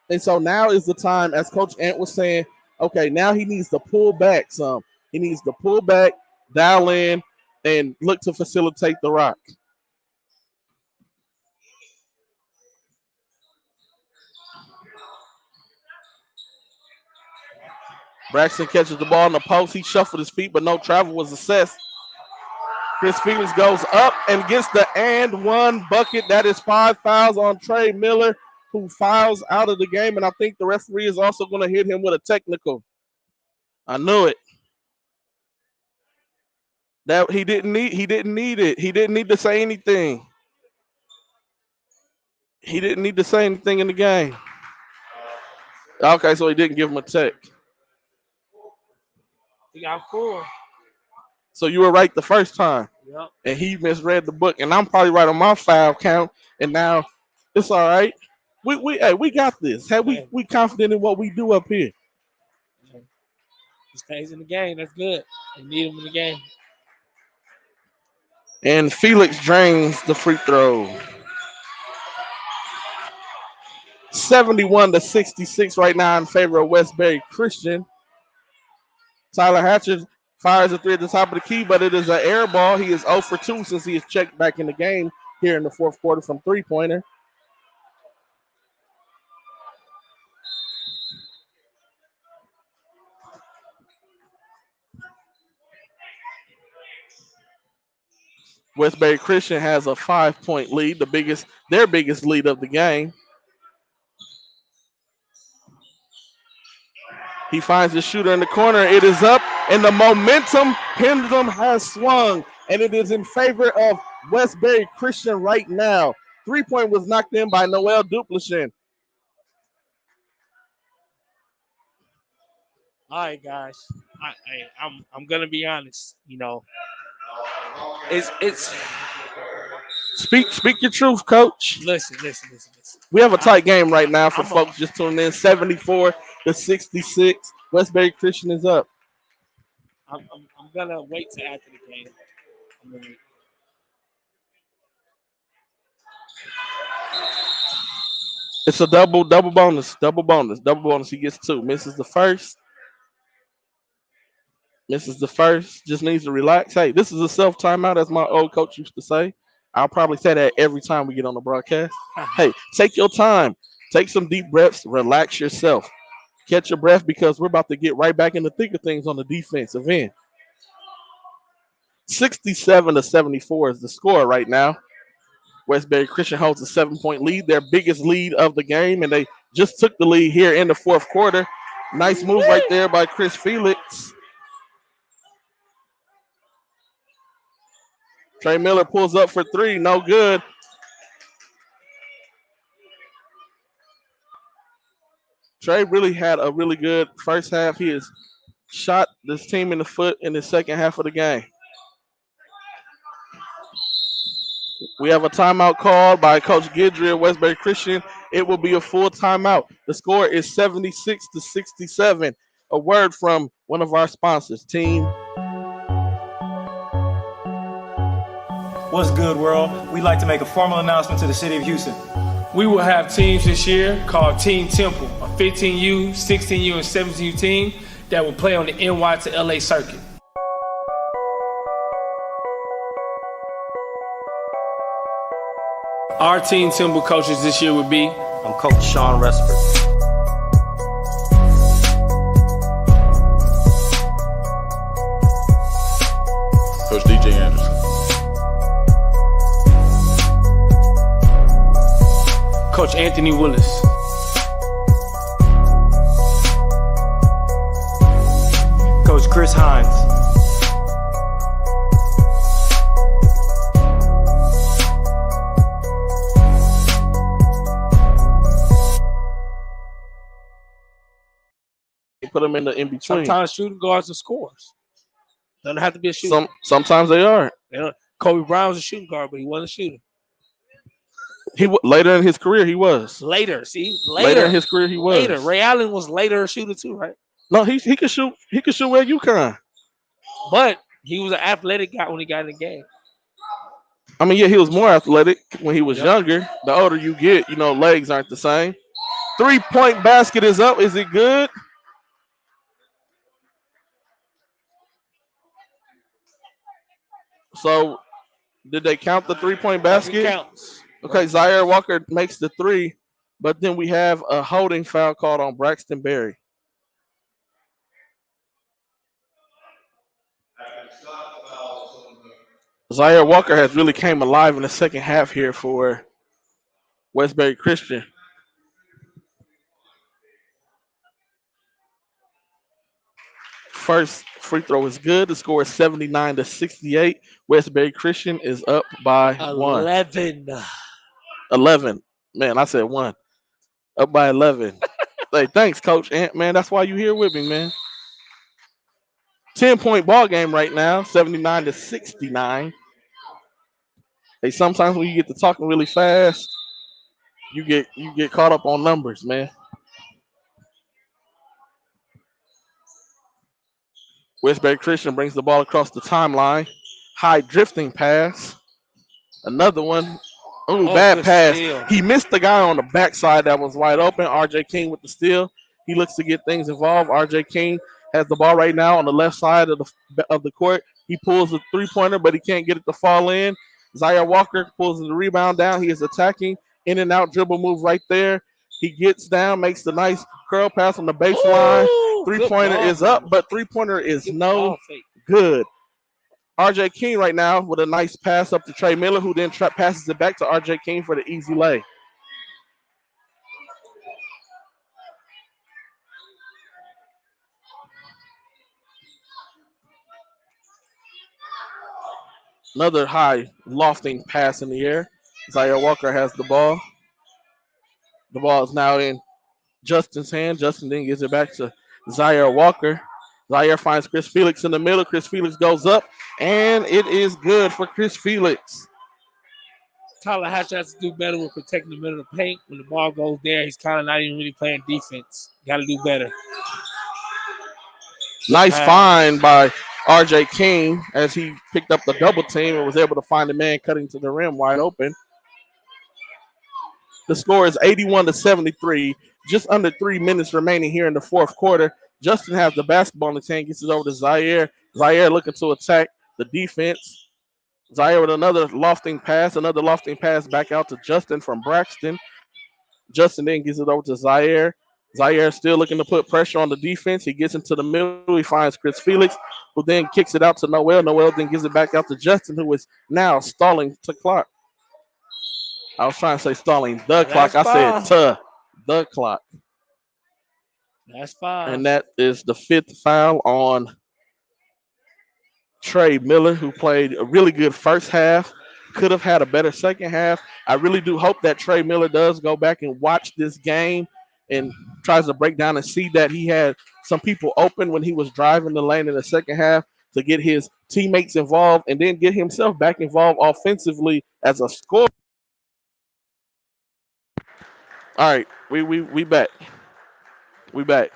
And so now is the time, as Coach Ant was saying, okay, now he needs to pull back some. He needs to pull back, dial in, and look to facilitate the rock. Braxton catches the ball in the post. He shuffled his feet, but no travel was assessed. Chris Felix goes up and gets the and one bucket. That is 5 fouls on Trey Miller, who fouls out of the game. And I think the referee is also going to hit him with a technical. I knew it. That he didn't need it. He didn't need to say anything. He didn't need to say anything in the game. Okay, so he didn't give him a tech. He got 4. So you were right the first time. Yep. And he misread the book. And I'm probably right on my foul count. And now it's all right. We got this. Hey, we confident in what we do up here. He stays in the game. That's good. They need him in the game. And Felix drains the free throw. 71-66 right now in favor of Westbury Christian. Tyler Hatcher fires a 3 at the top of the key, but it is an air ball. He is 0 for 2 since he is checked back in the game here in the fourth quarter from three-pointer. Westbury Christian has a 5-point lead, their biggest lead of the game. He finds the shooter in the corner. It is up, and the momentum pendulum has swung, and it is in favor of Westbury Christian right now. 3-point was knocked in by Noel Duplichin. All right, guys. I'm gonna be honest. It's Speak your truth, coach. listen. We have a tight game right now for I'm a- folks just tuning in. 74-66. Westbury Christian is up. I'm gonna wait till after the game. I'm gonna wait. It's a double bonus. He gets 2. Misses the first. Just needs to relax. Hey, this is a self timeout, as my old coach used to say. I'll probably say that every time we get on the broadcast. Hey, take your time. Take some deep breaths. Relax yourself. Catch your breath because we're about to get right back in the thick of things on the defensive end. 67-74 is the score right now. Westbury Christian holds a 7-point lead, their biggest lead of the game, and they just took the lead here in the fourth quarter. Nice move right there by Chris Felix. Trey Miller pulls up for 3, no good. Trey really had a really good first half. He has shot this team in the foot in the second half of the game. We have a timeout called by Coach Guidry at Westbury Christian. It will be a full timeout. The score is 76-67. A word from one of our sponsors, team. What's good, world? We'd like to make a formal announcement to the city of Houston. We will have teams this year called Team Temple, a 15U, 16U, and 17U team that will play on the NY to LA circuit. Our Team Temple coaches this year would be I'm Coach Sean Resper. Coach DJ Anderson. Coach Anthony Willis. Coach Chris Hines. Put them in between. Sometimes shooting guards are scorers. Doesn't have to be a shooter. Sometimes they are. Kobe Bryant was a shooting guard, but he wasn't a shooter. Later in his career, he was. Later Later in his career, he was. Later, Ray Allen was later a shooter too, right? No, he could shoot. He could shoot where UConn. But he was an athletic guy when he got in the game. I mean, yeah, he was more athletic when he was younger. The older you get, legs aren't the same. 3-point basket is up. Is it good? So, did they count the 3-point basket? It counts. Okay, Zaire Walker makes the 3, but then we have a holding foul called on Braxton Berry. Zaire Walker has really came alive in the second half here for Westbury Christian. First free throw is good. The score is 79-68. Westbury Christian is up by 1. 11. Man, I said 1. Up by 11. Hey, thanks, Coach Ant. Man, that's why you here with me, man. 10-point ball game right now, 79-69. Hey, sometimes when you get to talking really fast, you get caught up on numbers, man. Westbury Christian brings the ball across the timeline. High drifting pass. Another one. Ooh, bad pass. Steal. He missed the guy on the backside that was wide open. RJ King with the steal. He looks to get things involved. RJ King has the ball right now on the left side of the court. He pulls a 3-pointer, but he can't get it to fall in. Zaire Walker pulls the rebound down. He is attacking. In and out dribble move right there. He gets down, makes the nice curl pass on the baseline. 3-pointer is up, but 3-pointer is no good. RJ King right now with a nice pass up to Trey Miller, who then passes it back to RJ King for the easy lay. Another high lofting pass in the air. Zaire Walker has the ball. The ball is now in Justin's hand. Justin then gives it back to Zaire Walker. Zaire finds Chris Felix in the middle. Chris Felix goes up, and it is good for Chris Felix. Tyler Hatcher has to do better with protecting the middle of the paint. When the ball goes there, he's kind of not even really playing defense. Got to do better. Nice find by RJ King as he picked up the double team and was able to find the man cutting to the rim wide open. The score is 81-73. Just under 3 minutes remaining here in the fourth quarter. Justin has the basketball in his hand, gets it over to Zaire. Zaire looking to attack the defense. Zaire with another lofting pass back out to Justin from Braxton. Justin then gives it over to Zaire. Zaire still looking to put pressure on the defense. He gets into the middle. He finds Chris Felix, who then kicks it out to Noel. Noel then gives it back out to Justin, who is now stalling the clock. I was trying to say stalling the clock. I said the clock. That's 5. And that is the 5th foul on Trey Miller, who played a really good first half. Could have had a better second half. I really do hope that Trey Miller does go back and watch this game and tries to break down and see that he had some people open when he was driving the lane in the second half to get his teammates involved and then get himself back involved offensively as a scorer. All right, we back. We back.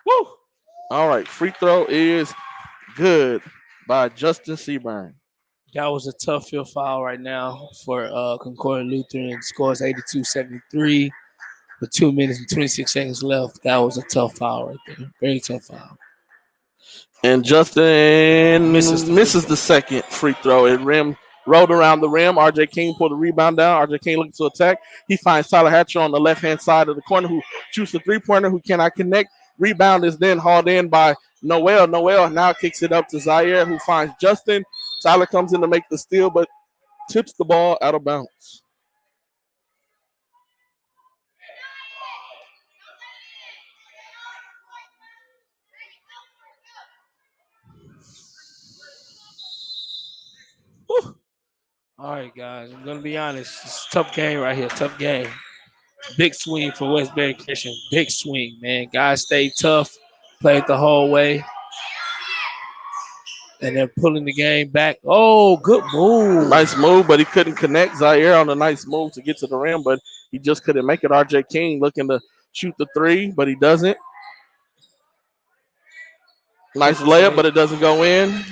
Woo! All right, free throw is good by Justin Seaburn. That was a tough field foul right now for Concordia Lutheran. Scores 82-73 with 2 minutes and 26 seconds left. That was a tough foul right there. Very tough foul. And Justin misses the second free throw. It rolled around the rim. RJ King pulled the rebound down. RJ King looking to attack. He finds Tyler Hatcher on the left-hand side of the corner who shoots a three-pointer who cannot connect. Rebound is then hauled in by Noel. Noel now kicks it up to Zaire, who finds Justin. Tyler comes in to make the steal, but tips the ball out of bounds. Whew. All right, guys. I'm going to be honest. It's a tough game right here. Tough game. Big swing for Westbury Christian. Big swing, man. Guys stayed tough. Played the whole way. And they're pulling the game back. Oh, good move. Nice move, but he couldn't connect. Zaire on a nice move to get to the rim, but he just couldn't make it. RJ King looking to shoot the three, but he doesn't. Nice layup, but it doesn't go in.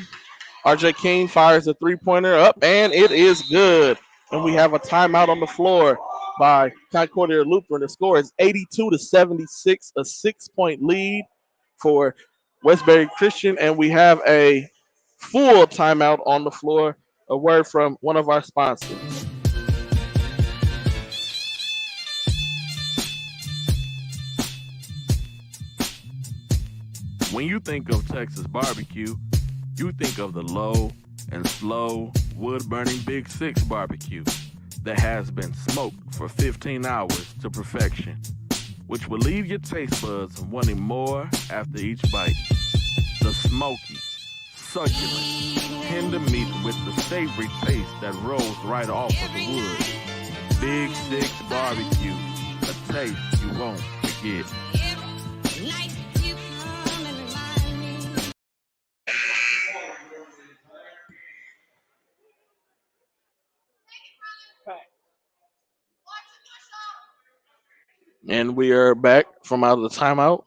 RJ King fires a three-pointer up, and it is good. And we have a timeout on the floor by Concordia Lutheran. The score is 82-76, a 6-point lead for Westbury Christian, and we have a full timeout on the floor. A word from one of our sponsors. When you think of Texas barbecue, you think of the low and slow wood-burning Big Six barbecue that has been smoked for 15 hours to perfection, which will leave your taste buds wanting more after each bite. The smoky, succulent, tender meat with the savory taste that rolls right off of the wood. Big Six barbecue, a taste you won't forget. And we are back from out of the timeout.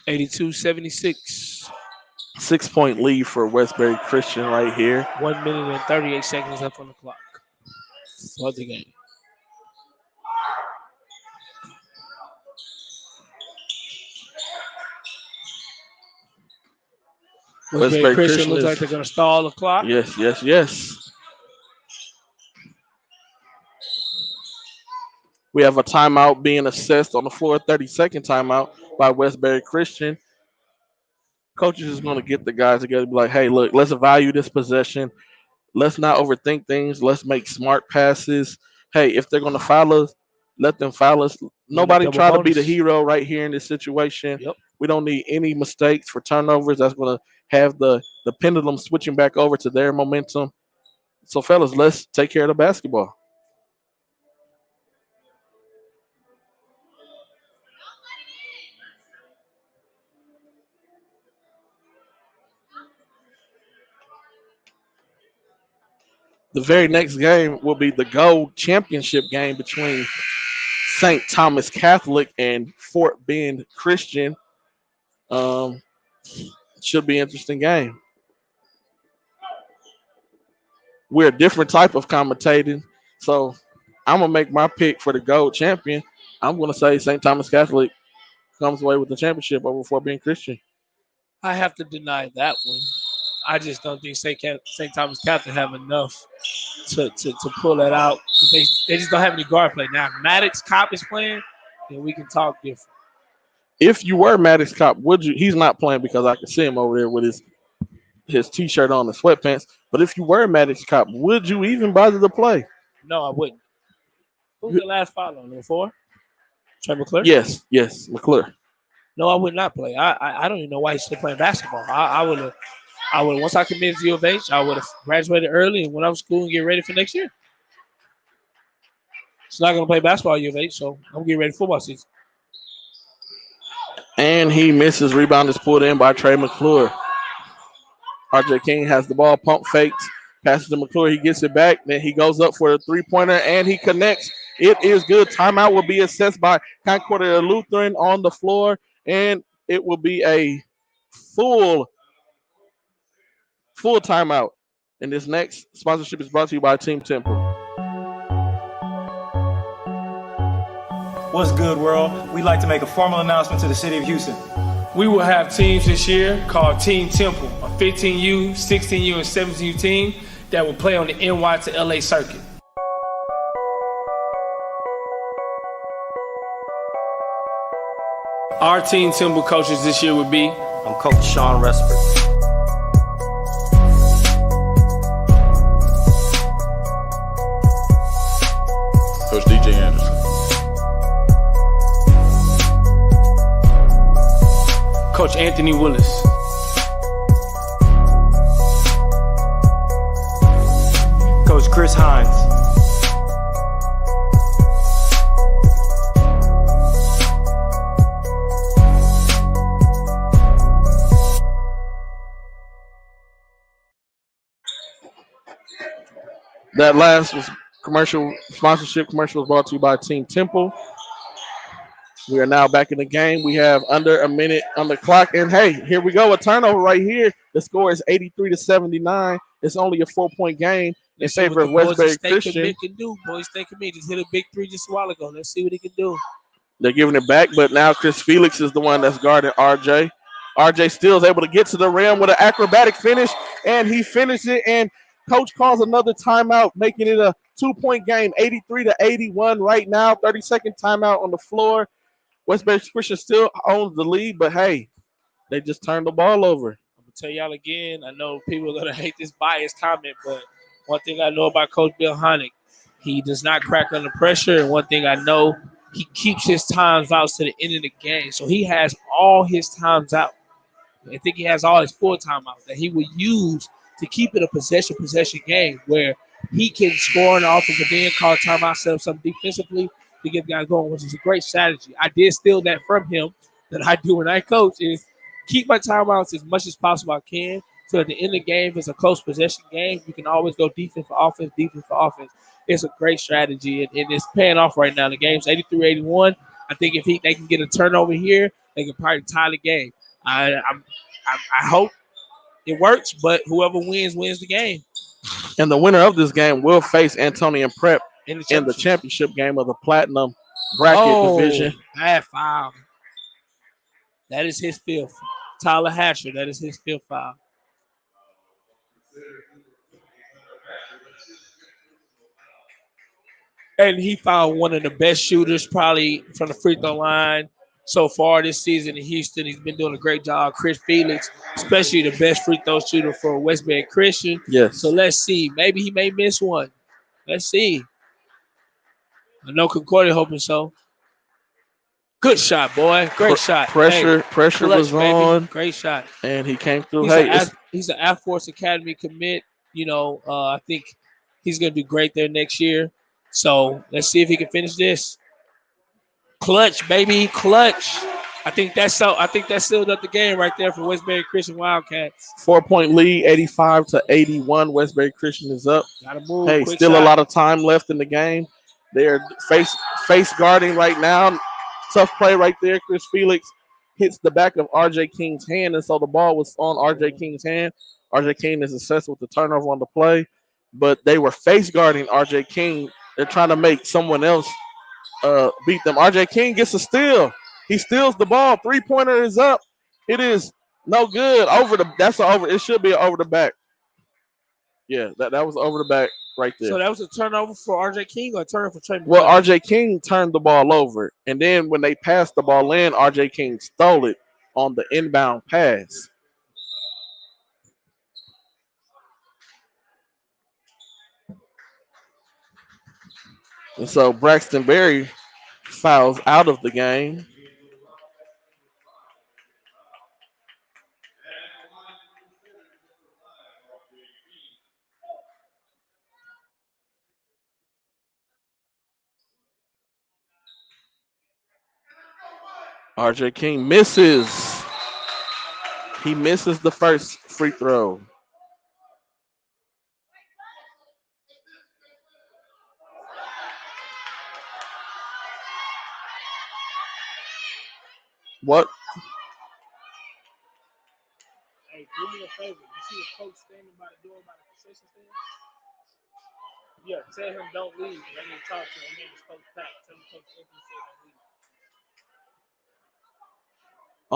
82-76. 6-point lead for Westbury Christian right here. 1 minute and 38 seconds left on the clock for the game. Westbury Christian looks like they're going to stall the clock. Yes. We have a timeout being assessed on the floor, 30-second timeout by Westbury Christian. Coaches is going to get the guys together and be like, hey, look, let's value this possession. Let's not overthink things. Let's make smart passes. Hey, if they're going to foul us, let them foul us. Run that Nobody double try to be the bonus. hero right here in this situation. Yep. We don't need any mistakes for turnovers. That's going to have the pendulum switching back over to their momentum. So, fellas, let's take care of the basketball. The very next game will be the gold championship game between St. Thomas Catholic and Fort Bend Christian. Um, should be an interesting game. We're a different type of commentating, so I'm gonna make my pick for the gold champion. I'm gonna say St. Thomas Catholic comes away with the championship over Fort Bend Christian. I have to deny that one. I just don't think St. Thomas Catholic have enough to pull that out because they just don't have any guard play. Now, if Maddox Cop is playing, then we can talk different. If you were Maddox Cop, would you? He's not playing because I can see him over there with his t-shirt on and sweatpants. But if you were Maddox Cop, would you even bother to play? No, I wouldn't. Who's the last follow? Number 4? Trey McClure? Yes, McClure. No, I would not play. I don't even know why he's still playing basketball. I would have once I committed to U of H, I would have graduated early and went out to school and get ready for next year. He's not gonna play basketball at U of H, so I'm getting ready for football season. And he misses. Rebound is pulled in by Trey McClure. RJ King has the ball, pump fakes, passes to McClure. He gets it back. Then he goes up for a three-pointer, and he connects. It is good. Timeout will be assessed by Concordia Lutheran on the floor, and it will be a full timeout. And this next sponsorship is brought to you by Team Temple. What's good, world? We'd like to make a formal announcement to the city of Houston. We will have teams this year called Team Temple, a 15U, 16U, and 17U team that will play on the NY to LA circuit. Our Team Temple coaches this year would be I'm Coach Sean Respert. Coach DJ Anderson. Coach Anthony Willis. Coach Chris Hines. That last was sponsorship commercial was brought to you by Team Temple. We are now back in the game. We have under a minute on the clock. And hey, here we go. A turnover right here. The score is 83-79. It's only a 4-point game in favor of Westbury Christian. Can do. Boys State Commit just hit a big 3 just a while ago. Let's see what he can do. They're giving it back, but now Chris Felix is the one that's guarding RJ. RJ still is able to get to the rim with an acrobatic finish, and he finished it. And coach calls another timeout, making it a 2-point game, 83-81 right now. 30-second timeout on the floor. Westbury Christian still owns the lead, but hey, they just turned the ball over. I'm going to tell y'all again, I know people are going to hate this biased comment, but one thing I know about Coach Bill Honick, he does not crack under pressure. And one thing I know, he keeps his times out to the end of the game. So he has all his times out. I think he has all his full timeouts that he will use to keep it a possession game where he can score on the offensive end, call timeout, set up something defensively to get the guys going, which is a great strategy. I did steal that from him that I do when I coach is keep my timeouts as much as possible I can. So at the end of the game, if it's a close possession game, you can always go defense for offense. It's a great strategy, and it's paying off right now. The game's 83-81. I think if they can get a turnover here, they can probably tie the game. I hope it works, but whoever wins the game. And the winner of this game will face Antonian Prep In the championship game of the Platinum Bracket Division. Bad foul. That is his fifth. Tyler Hatcher, that is his fifth foul. And he found one of the best shooters probably from the free throw line so far this season in Houston. He's been doing a great job. Chris Felix, especially the best free throw shooter for Westbury Christian. So Yes. let's see. Maybe he may miss one. Let's see. I know Concordia hoping so. Good shot, boy. Great shot. Hey, Pressure was clutch, baby. on, Great shot. and he came through. He's Hey, a it's he's an Air Force Academy commit. I think he's gonna do great there next year. So let's see if he can finish this. Clutch, baby, clutch. I think that sealed up the game right there for Westbury Christian Wildcats. 4 point lead, 85-81. Westbury Christian is up. Gotta move. Hey, Quick still a shot. lot of time left in the game. They're face guarding right now. Tough play right there. Chris Felix hits the back of RJ King's hand, and so the ball was on RJ King's hand. RJ King is assessed with the turnover on the play, but they were face guarding RJ King. They're trying to make someone else beat them. RJ King gets a steal. He steals the ball. 3-pointer is up. It is no good. That's a over. It should be an over the back. Yeah, that was over the back right So there. that was a turnover for RJ King or a turnover for Trey Well, McClellan? RJ King turned the ball over, and then when they passed the ball in, RJ King stole it on the inbound pass. And so Braxton Berry fouls out of the game. RJ King misses. He misses the first free throw. What? Hey, do me a favor. You see the coach standing by the door by the concession stand? Yeah, tell him don't leave. I need to talk to him. Man, it's Coach Pat. Tell him Coach Anthony said don't leave.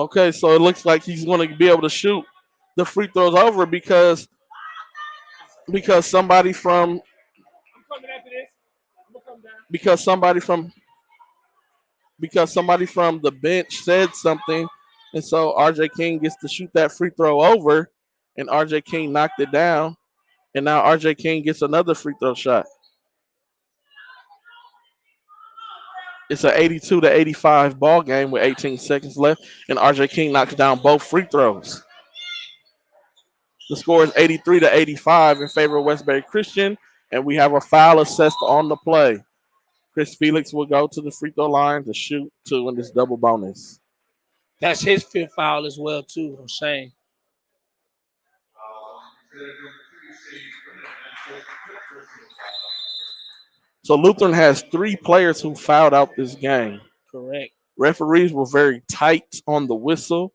Okay, so it looks like he's going to be able to shoot the free throws over because somebody from I'm coming after this. I'm gonna come down. because somebody from because somebody from the bench said something, and so RJ King gets to shoot that free throw over, and RJ King knocked it down, and now RJ King gets another free throw shot. It's an 82-85 ball game with 18 seconds left, and RJ King knocks down both free throws. The score is 83-85 in favor of Westbury Christian, and we have a foul assessed on the play. Chris Felix will go to the free throw line to shoot two in this double bonus. That's his fifth foul as well too. I'm saying. So Lutheran has three players who fouled out this game. Correct. Referees were very tight on the whistle,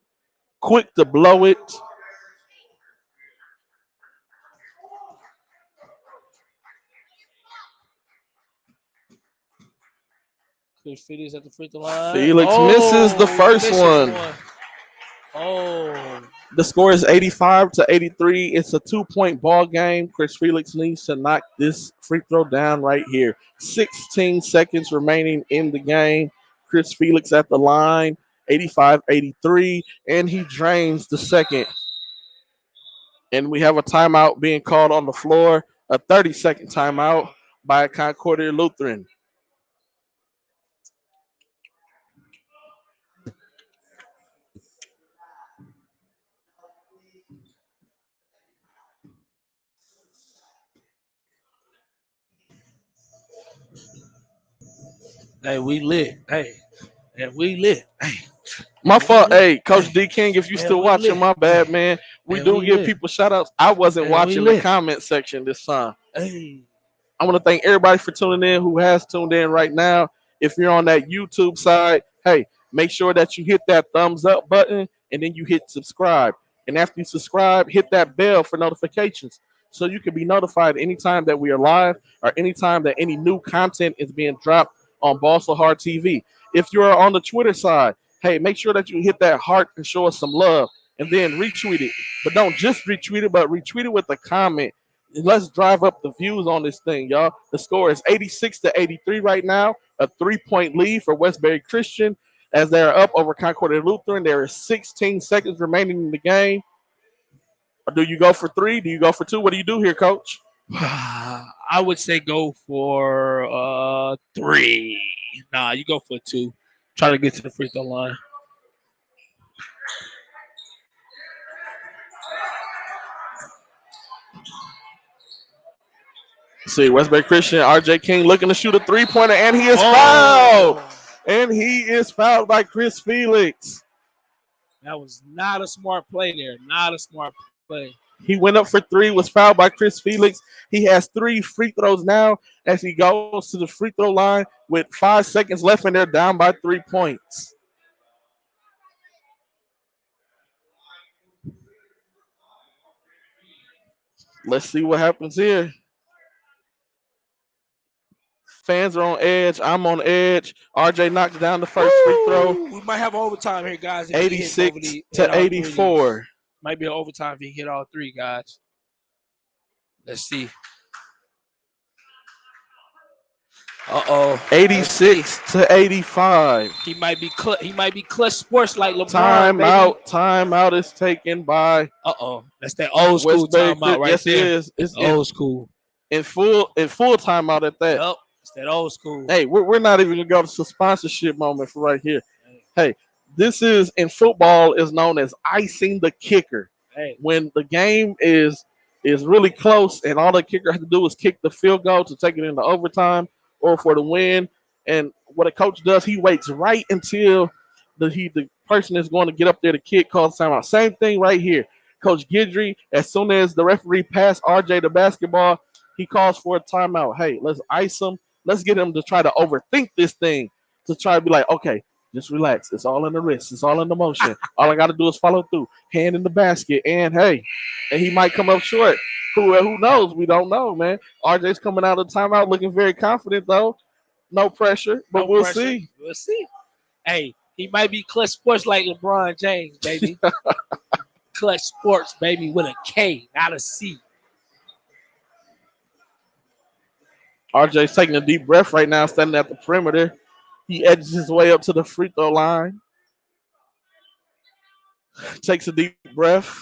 quick to blow it. Chris Felix at the free throw line. Felix misses the Oh, first misses one. one. Oh, The score is 85-83. It's a 2-point ball game. Chris Felix needs to knock this free throw down right here. 16 seconds remaining in the game. Chris Felix at the line, 85-83, and he drains the second. And we have a timeout being called on the floor, a 30-second timeout by Concordia Lutheran. hey, we lit. Hey, and we lit. Hey, My and we fault. lit. Hey, Coach Hey, D King, if you and still we watching, lit. my bad, Hey, man. We and do we give lit. people shout outs. I wasn't And we watching the lit. comment section this time. Hey, I want to thank everybody for tuning in who has tuned in right now. If you're on that YouTube side, hey, make sure that you hit that thumbs up button and then you hit subscribe. And after you subscribe, hit that bell for notifications so you can be notified anytime that we are live or anytime that any new content is being dropped on Boss of Hard TV. If you're on the Twitter side, hey, make sure that you hit that heart and show us some love and then retweet it. But don't just retweet it, but retweet it with a comment. Let's drive up the views on this thing, y'all. The score is 86-83 right now, a 3-point lead for Westbury Christian. as they are up over Concordia Lutheran. There is 16 seconds remaining in the game. Do you go for three? Do you go for two? What do you do here, Coach? I would say go for three. Nah, you go for two. Try to get to the free throw line. See, Westbury Christian, RJ King looking to shoot a three-pointer, and he is fouled. Oh, And he is fouled by Chris Felix. that was not a smart play there. Not a smart play. He went up for three, was fouled by Chris Felix. He has 3 free throws now as he goes to the free throw line with 5 seconds left, and they're down by 3 points. Let's see what happens here. Fans are on edge. I'm on edge. RJ knocks down the first free throw. We might have overtime here, guys. 86 to 84. Might be an overtime if he hit all three, guys. Let's see. 86 to 85. He might be clutch sports like LeBron. Timeout is taken by That's that old school Westbury. timeout right Yes, there. it is. It's Old school. in full timeout at that. Yep. It's that old school. Hey, we're not even gonna go to sponsorship moment for right here. Hey, this is in football is known as icing the kicker. Hey. When the game is really close and all the kicker has to do is kick the field goal to take it into overtime or for the win. And what a coach does, he waits right until the person is going to get up there to kick, calls timeout. Same thing right here. Coach Guidry, as soon as the referee passed RJ the basketball, he calls for a timeout. Hey, let's ice him. Let's get him to try to overthink this thing, to try to be like, okay, just relax. It's all in the wrist. It's all in the motion. All I got to do is follow through. Hand in the basket. And, hey, and he might come up short. Who knows? We don't know, man. RJ's coming out of the timeout looking very confident, though. No pressure, but we'll see. We'll see. Hey, he might be clutch sports like LeBron James, baby. Clutch sports, baby, with a K, not a C. RJ's taking a deep breath right now, standing at the perimeter. He edges his way up to the free throw line. Takes a deep breath.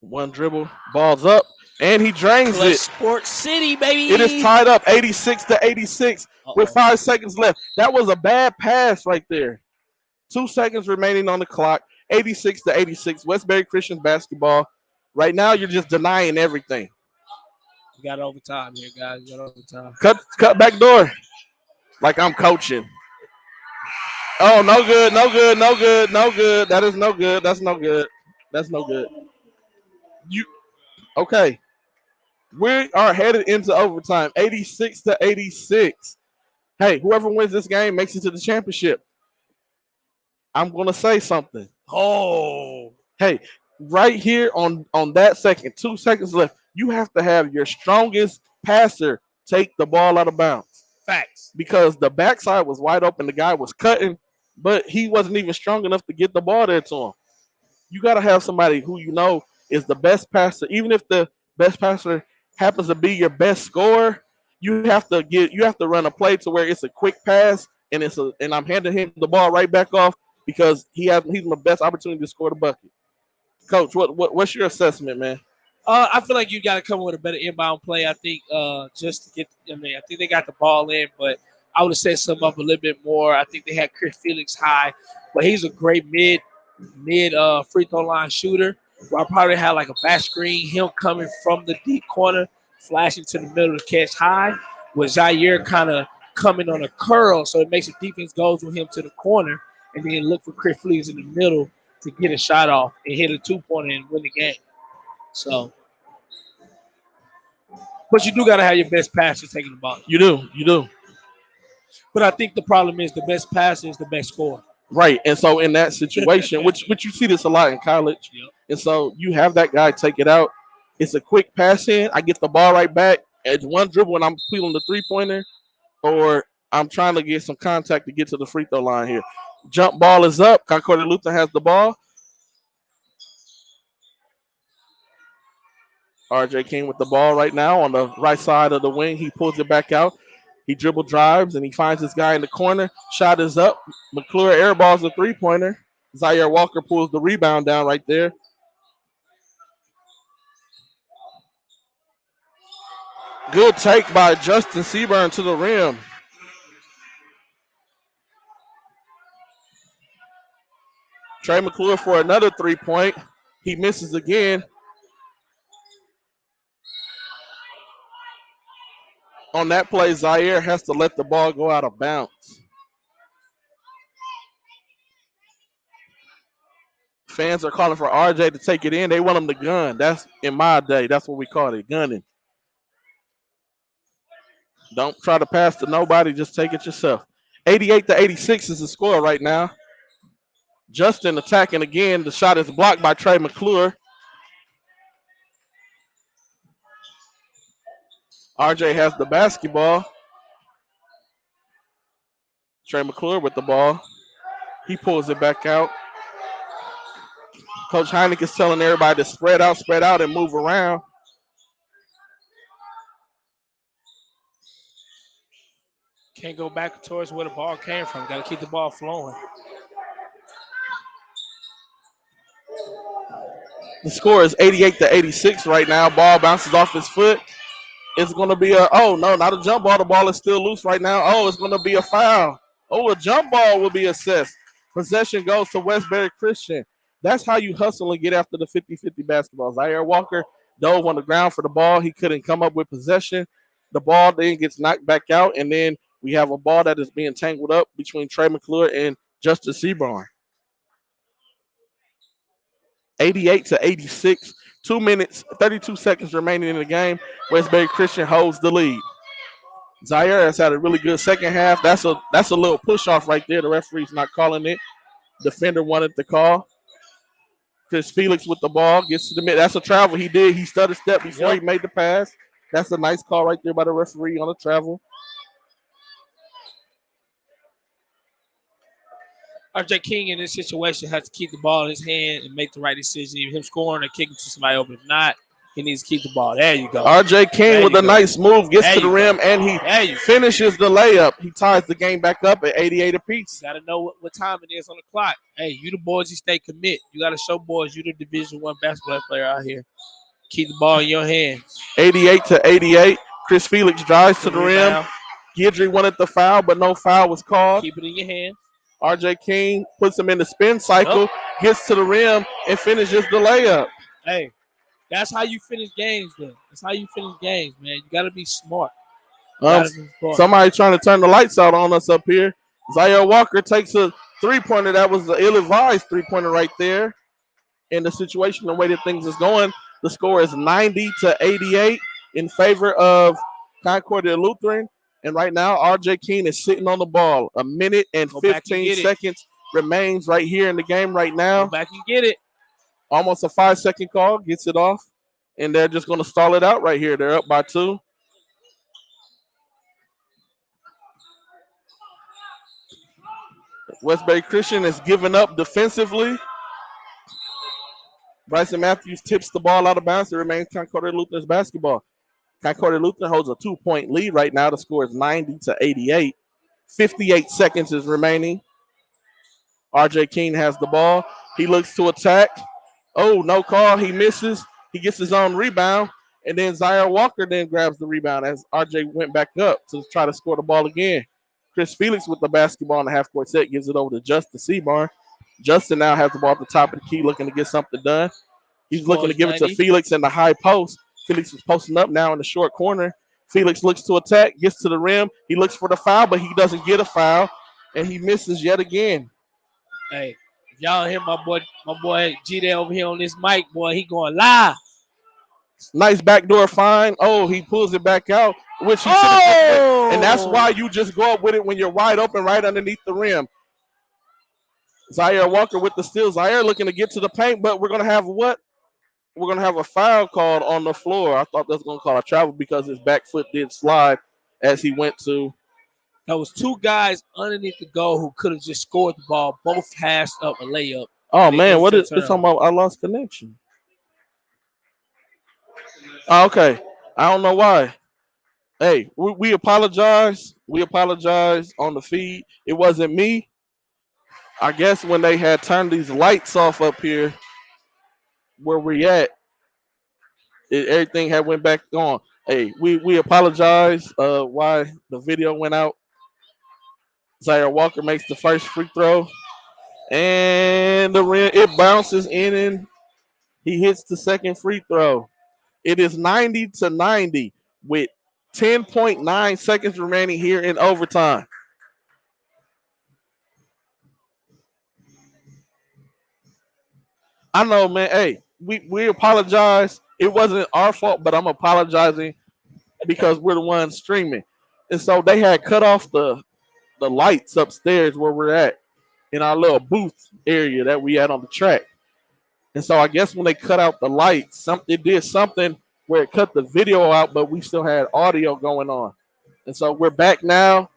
One dribble, ball's up, and he drains Clutch it. Sports City, baby. It is tied up 86 to 86 with 5 seconds left. That was a bad pass right there. 2 seconds remaining on the clock. 86 to 86. Westbury Christian basketball. Right now, you're just denying everything. We got overtime here, guys. We got overtime. Cut back door. Like I'm coaching. Oh, no good, no good, no good, no good. That is no good. That's no good. That's no good. Okay. We are headed into overtime. 86 to 86. Hey, whoever wins this game makes it to the championship. I'm gonna say something. Oh. Hey, right here on that second, 2 seconds left, you have to have your strongest passer take the ball out of bounds. Facts. Because the backside was wide open. The guy was cutting, but he wasn't even strong enough to get the ball there to him. You got to have somebody who you know is the best passer. Even if the best passer happens to be your best scorer, you have to run a play to where it's a quick pass and I'm handing him the ball right back off because he's the best opportunity to score the bucket. Coach, what's your assessment, man? I feel like you got to come with a better inbound play. I think just to get. I think they got the ball in, but I would have set some up a little bit more. I think they had Chris Felix high, but he's a great mid free throw line shooter. Where I probably had like a back screen, him coming from the deep corner, flashing to the middle to catch high, with Zaire kind of coming on a curl, so it makes the defense goes with him to the corner, and then look for Chris Felix in the middle to get a shot off and hit a 2-pointer and win the game. So, but you do got to have your best passer taking the ball. You do. But I think the problem is the best passer is the best scorer. Right, and so in that situation, which you see this a lot in college, Yep. And so you have that guy take it out. It's a quick pass in. I get the ball right back. It's one dribble when I'm peeling the three-pointer, or I'm trying to get some contact to get to the free throw line here. Jump ball is up. Concordia Lutheran has the ball. RJ King with the ball right now on the right side of the wing. He pulls it back out. He dribble drives and he finds this guy in the corner. Shot is up. McClure airballs a three-pointer. Zaire Walker pulls the rebound down right there. Good take by Justin Seaburn to the rim. Trey McClure for another three-point. He misses again. On that play, Zaire has to let the ball go out of bounds. Fans are calling for RJ to take it in. They want him to gun. That's in my day. That's what we call it, gunning. Don't try to pass to nobody. Just take it yourself. 88-86 is the score right now. Justin attacking again. The shot is blocked by Trey McClure. RJ has the basketball. Trey McClure with the ball. He pulls it back out. Coach Heineck is telling everybody to spread out, and move around. Can't go back towards where the ball came from. Got to keep the ball flowing. The score is 88-86 right now. Ball bounces off his foot. It's going to be not a jump ball. The ball is still loose right now. It's going to be a foul. A jump ball will be assessed. Possession goes to Westbury Christian. That's how you hustle and get after the 50-50 basketball. Zaire Walker dove on the ground for the ball. He couldn't come up with possession. The ball then gets knocked back out, and then we have a ball that is being tangled up between Trey McClure and Justin Seaborn. 88-86. 2 minutes, 32 seconds remaining in the game. Westbury Christian holds the lead. Zaire has had a really good second half. That's a little push off right there. The referee's not calling it. Defender wanted the call. Chris Felix with the ball gets to the mid. That's a travel he did. He stutter step before he made the pass. That's a nice call right there by the referee on the travel. RJ King in this situation has to keep the ball in his hand and make the right decision. Either him scoring or kicking to somebody open. If not, he needs to keep the ball. There you go. RJ King with a nice move gets to the rim and he finishes the layup. He ties the game back up at 88 apiece. Got to know what time it is on the clock. Hey, you the boys, you stay commit. You got to show boys you the Division I basketball player out here. Keep the ball in your hands. 88-88. Chris Felix drives to the rim. Guidry wanted the foul, but no foul was called. Keep it in your hands. RJ King puts him in the spin cycle, gets to the rim, and finishes the layup. Hey, that's how you finish games, man. That's how you finish games, man. You got to be smart. Somebody trying to turn the lights out on us up here. Zaire Walker takes a three-pointer. That was the ill-advised three-pointer right there. In the situation, the way that things is going, the score is 90-88 in favor of Concordia Lutheran. And right now, RJ King is sitting on the ball. 1 minute and 15 seconds remains right here in the game right now. Go back and get it. Almost a 5-second call. Gets it off. And they're just going to stall it out right here. They're up by 2. Westbury Christian is giving up defensively. Bryson Matthews tips the ball out of bounds. It remains Concordia Lutheran's basketball. Concordia Lutheran holds a 2-point lead right now. The score is 90-88. 58 seconds is remaining. RJ King has the ball. He looks to attack. No call. He misses. He gets his own rebound. And then Zaire Walker then grabs the rebound as RJ went back up to try to score the ball again. Chris Felix with the basketball in the half-court set gives it over to Justin Seaborn. Justin now has the ball at the top of the key looking to get something done. He's looking to give it to Felix in the high post. Felix is posting up now in the short corner. Felix looks to attack, gets to the rim. He looks for the foul, but he doesn't get a foul, and he misses yet again. Hey, if y'all hear my boy G over here on this mic, boy, he going live. Nice backdoor find. He pulls it back out, which he and that's why you just go up with it when you're wide open right underneath the rim. Zaire Walker with the steal. Zaire looking to get to the paint, but we're going to have what? We're going to have a foul called on the floor. I thought that was going to call a travel because his back foot did slide as he went to. There was 2 guys underneath the goal who could have just scored the ball. Both hashed up a layup. Oh, man, what is it's talking about? I lost connection. Okay. I don't know why. Hey, we apologize. We apologize on the feed. It wasn't me. I guess when they had turned these lights off up here where we at, everything had went back on. Hey, we apologize. Why the video went out. Zaire Walker makes the first free throw, and the rim it bounces in, and he hits the second free throw. It is 90-90 with 10.9 seconds remaining here in overtime. I know, man. Hey, we apologize. It wasn't our fault, but I'm apologizing because we're the ones streaming. And so they had cut off the lights upstairs where we're at in our little booth area that we had on the track. And so I guess when they cut out the lights, it did something where it cut the video out, but we still had audio going on. And so we're back now.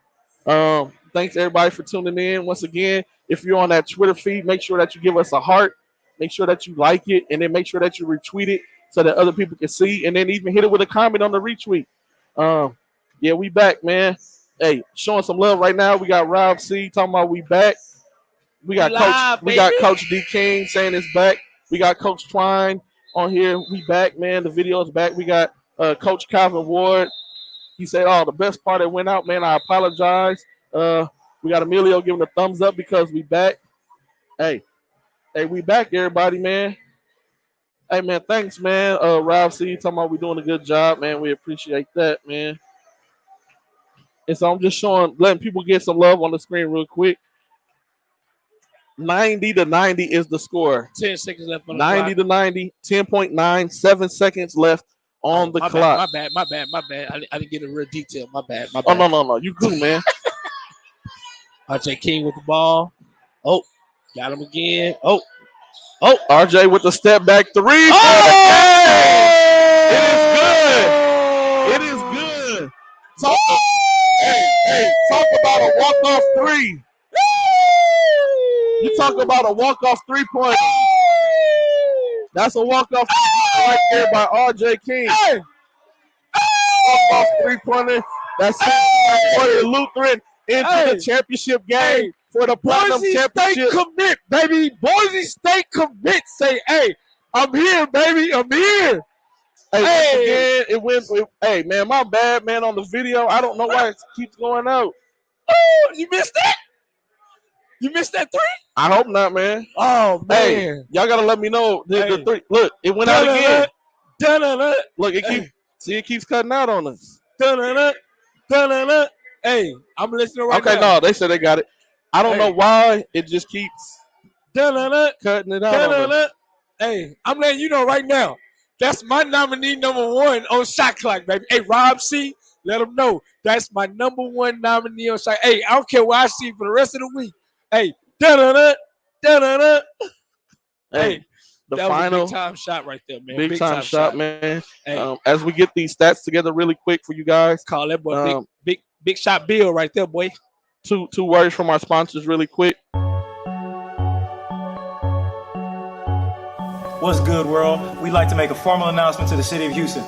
Thanks everybody for tuning in. Once again, if you're on that Twitter feed, make sure that you give us a heart. Make sure that you like it, and then make sure that you retweet it so that other people can see, and then even hit it with a comment on the retweet. Yeah, we back, man. Hey, showing some love right now. We got Rob C talking about we back. We got Coach D King saying it's back. We got Coach Twine on here. We back, man. The video is back. We got Coach Calvin Ward. He said, "Oh, the best part that went out, man. I apologize." We got Emilio giving a thumbs up because we back. Hey, we back, everybody, man. Hey, man, thanks, man. Rob C talking about we doing a good job, man. We appreciate that, man. And so I'm just letting people get some love on the screen real quick. 90-90 is the score. 10 seconds left on the 90-90, 10.9, 7 seconds left on the clock. My bad. I didn't get a real detail. My bad. Oh, no. You cool, man. RJ King with the ball. Oh, got him again. Oh, RJ with the step back three. Oh! It is good. Talk about a walk-off three. You talk about a walk-off three-pointer. That's a walk-off right there by RJ King. Walk-off three-pointer. That's for the Lutheran into the championship game for the Platinum Championship. State commit, baby. Boise State commit. Say, hey, I'm here, baby. I'm here. Hey, it went. Hey, man, my bad, man, on the video. I don't know why it keeps going out. Oh, you missed that? You missed that three? I hope not, man. Oh, man. Hey, y'all got to let me know the three. Look, it went out again. Look, it keeps cutting out on us. Hey, I'm listening right now. Okay, no, they said they got it. I don't know why it just keeps cutting it out. Hey, I'm letting you know right now. That's my nominee number one on Shot Clock, baby. Hey, Rob C, let them know. That's my number one nominee on Shot. Hey, I don't care what I see for the rest of the week. Hey, Hey, the that final was a big time shot right there, man. Big time shot, man. Hey. As we get these stats together really quick for you guys. Call that boy big shot Bill right there, boy. Two words from our sponsors really quick. What's good, world? We'd like to make a formal announcement to the city of Houston.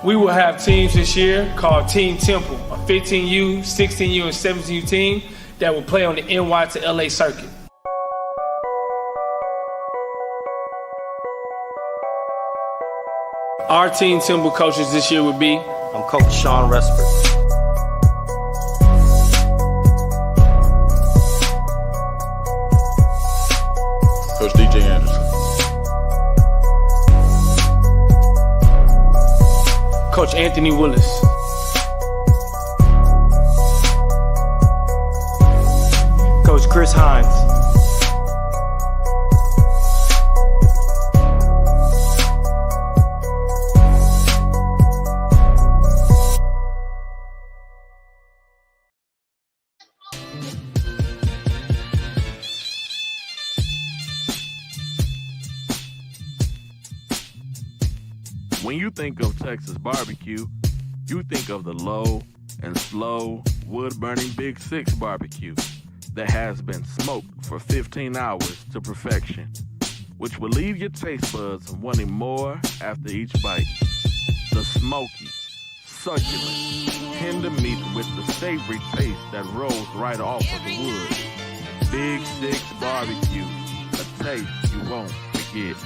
We will have teams this year called Team Temple, a 15U, 16U, and 17U team that will play on the NY to LA circuit. Our Team Temple coaches this year would be I'm Coach Sean Resper. Coach DJ Anderson. Coach Anthony Willis. Coach Chris Hines. When you think of Texas barbecue, you think of the low and slow wood-burning Big Six barbecue that has been smoked for 15 hours to perfection, which will leave your taste buds wanting more after each bite. The smoky, succulent, tender meat with the savory taste that rolls right off of the wood. Big Six Barbecue, a taste you won't forget.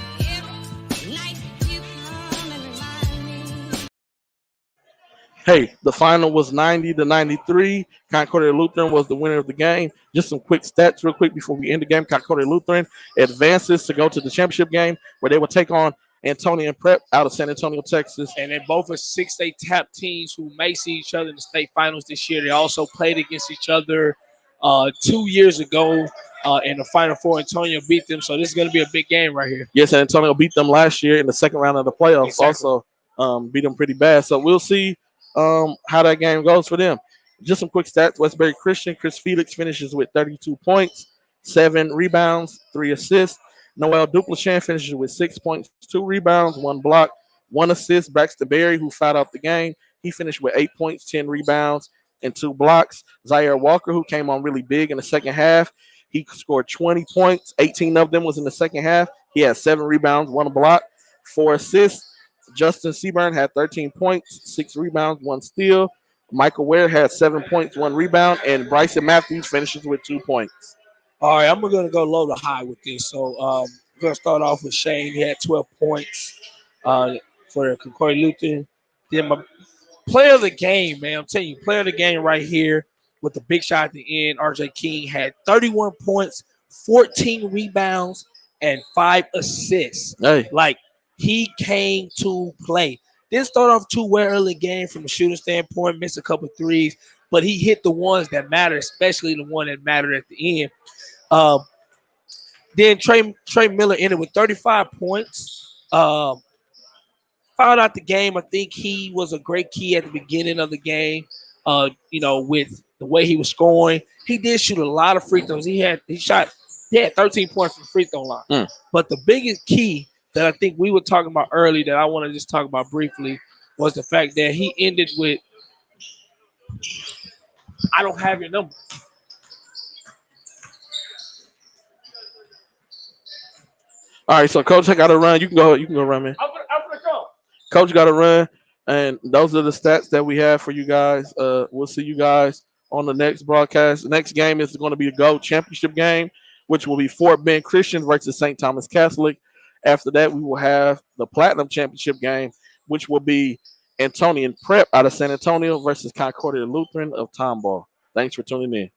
Hey, the final was 90-93. Concordia Lutheran was the winner of the game. Just some quick stats real quick before we end the game. Concordia Lutheran advances to go to the championship game where they will take on Antonian Prep out of San Antonio, Texas. And they both are 6A tap teams who may see each other in the state finals this year. They also played against each other 2 years ago in the Final Four. Antonio beat them, so this is going to be a big game right here. Yes, San Antonio beat them last year in the second round of the playoffs. Exactly. Also beat them pretty bad. So we'll see how that game goes for them. Just some quick stats. Westbury Christian, Chris Felix finishes with 32 points, 7 rebounds, 3 assists. Noel Duplichan finishes with 6 points, 2 rebounds, 1 block, 1 assist. Braxton Berry, who fouled out the game, he finished with 8 points, 10 rebounds, and 2 blocks. Zaire Walker, who came on really big in the second half, he scored 20 points. 18 of them was in the second half. He had 7 rebounds, 1 block, 4 assists. Justin Seaburn had 13 points, 6 rebounds, 1 steal. Michael Ware had 7 points, 1 rebound, and Bryson Matthews finishes with 2 points. All right, I'm going to go low to high with this. So we're going to start off with Shane. He had 12 points for the Concordia Lutheran. Then my player of the game, man, I'm telling you, player of the game right here with the big shot at the end. RJ King had 31 points, 14 rebounds, and 5 assists. Hey, Like, he came to play. Didn't start off too well early game from a shooting standpoint, missed a couple threes, but he hit the ones that matter, especially the one that mattered at the end. Then Trey Miller ended with 35 points. Found out the game. I think he was a great key at the beginning of the game. With the way he was scoring, he did shoot a lot of free throws. He had 13 points from the free throw line. But the biggest key that I think we were talking about early that I want to just talk about briefly was the fact that he ended with, I don't have your number. all right, so Coach, I got to run. You can go run, man. I'm gonna go. Coach got to run, and those are the stats that we have for you guys. We'll see you guys on the next broadcast. The next game is going to be a Go Championship game, which will be Fort Bend Christian versus St. Thomas Catholic. After that, we will have the Platinum Championship game, which will be Antonian Prep out of San Antonio versus Concordia Lutheran of Tomball. Thanks for tuning in.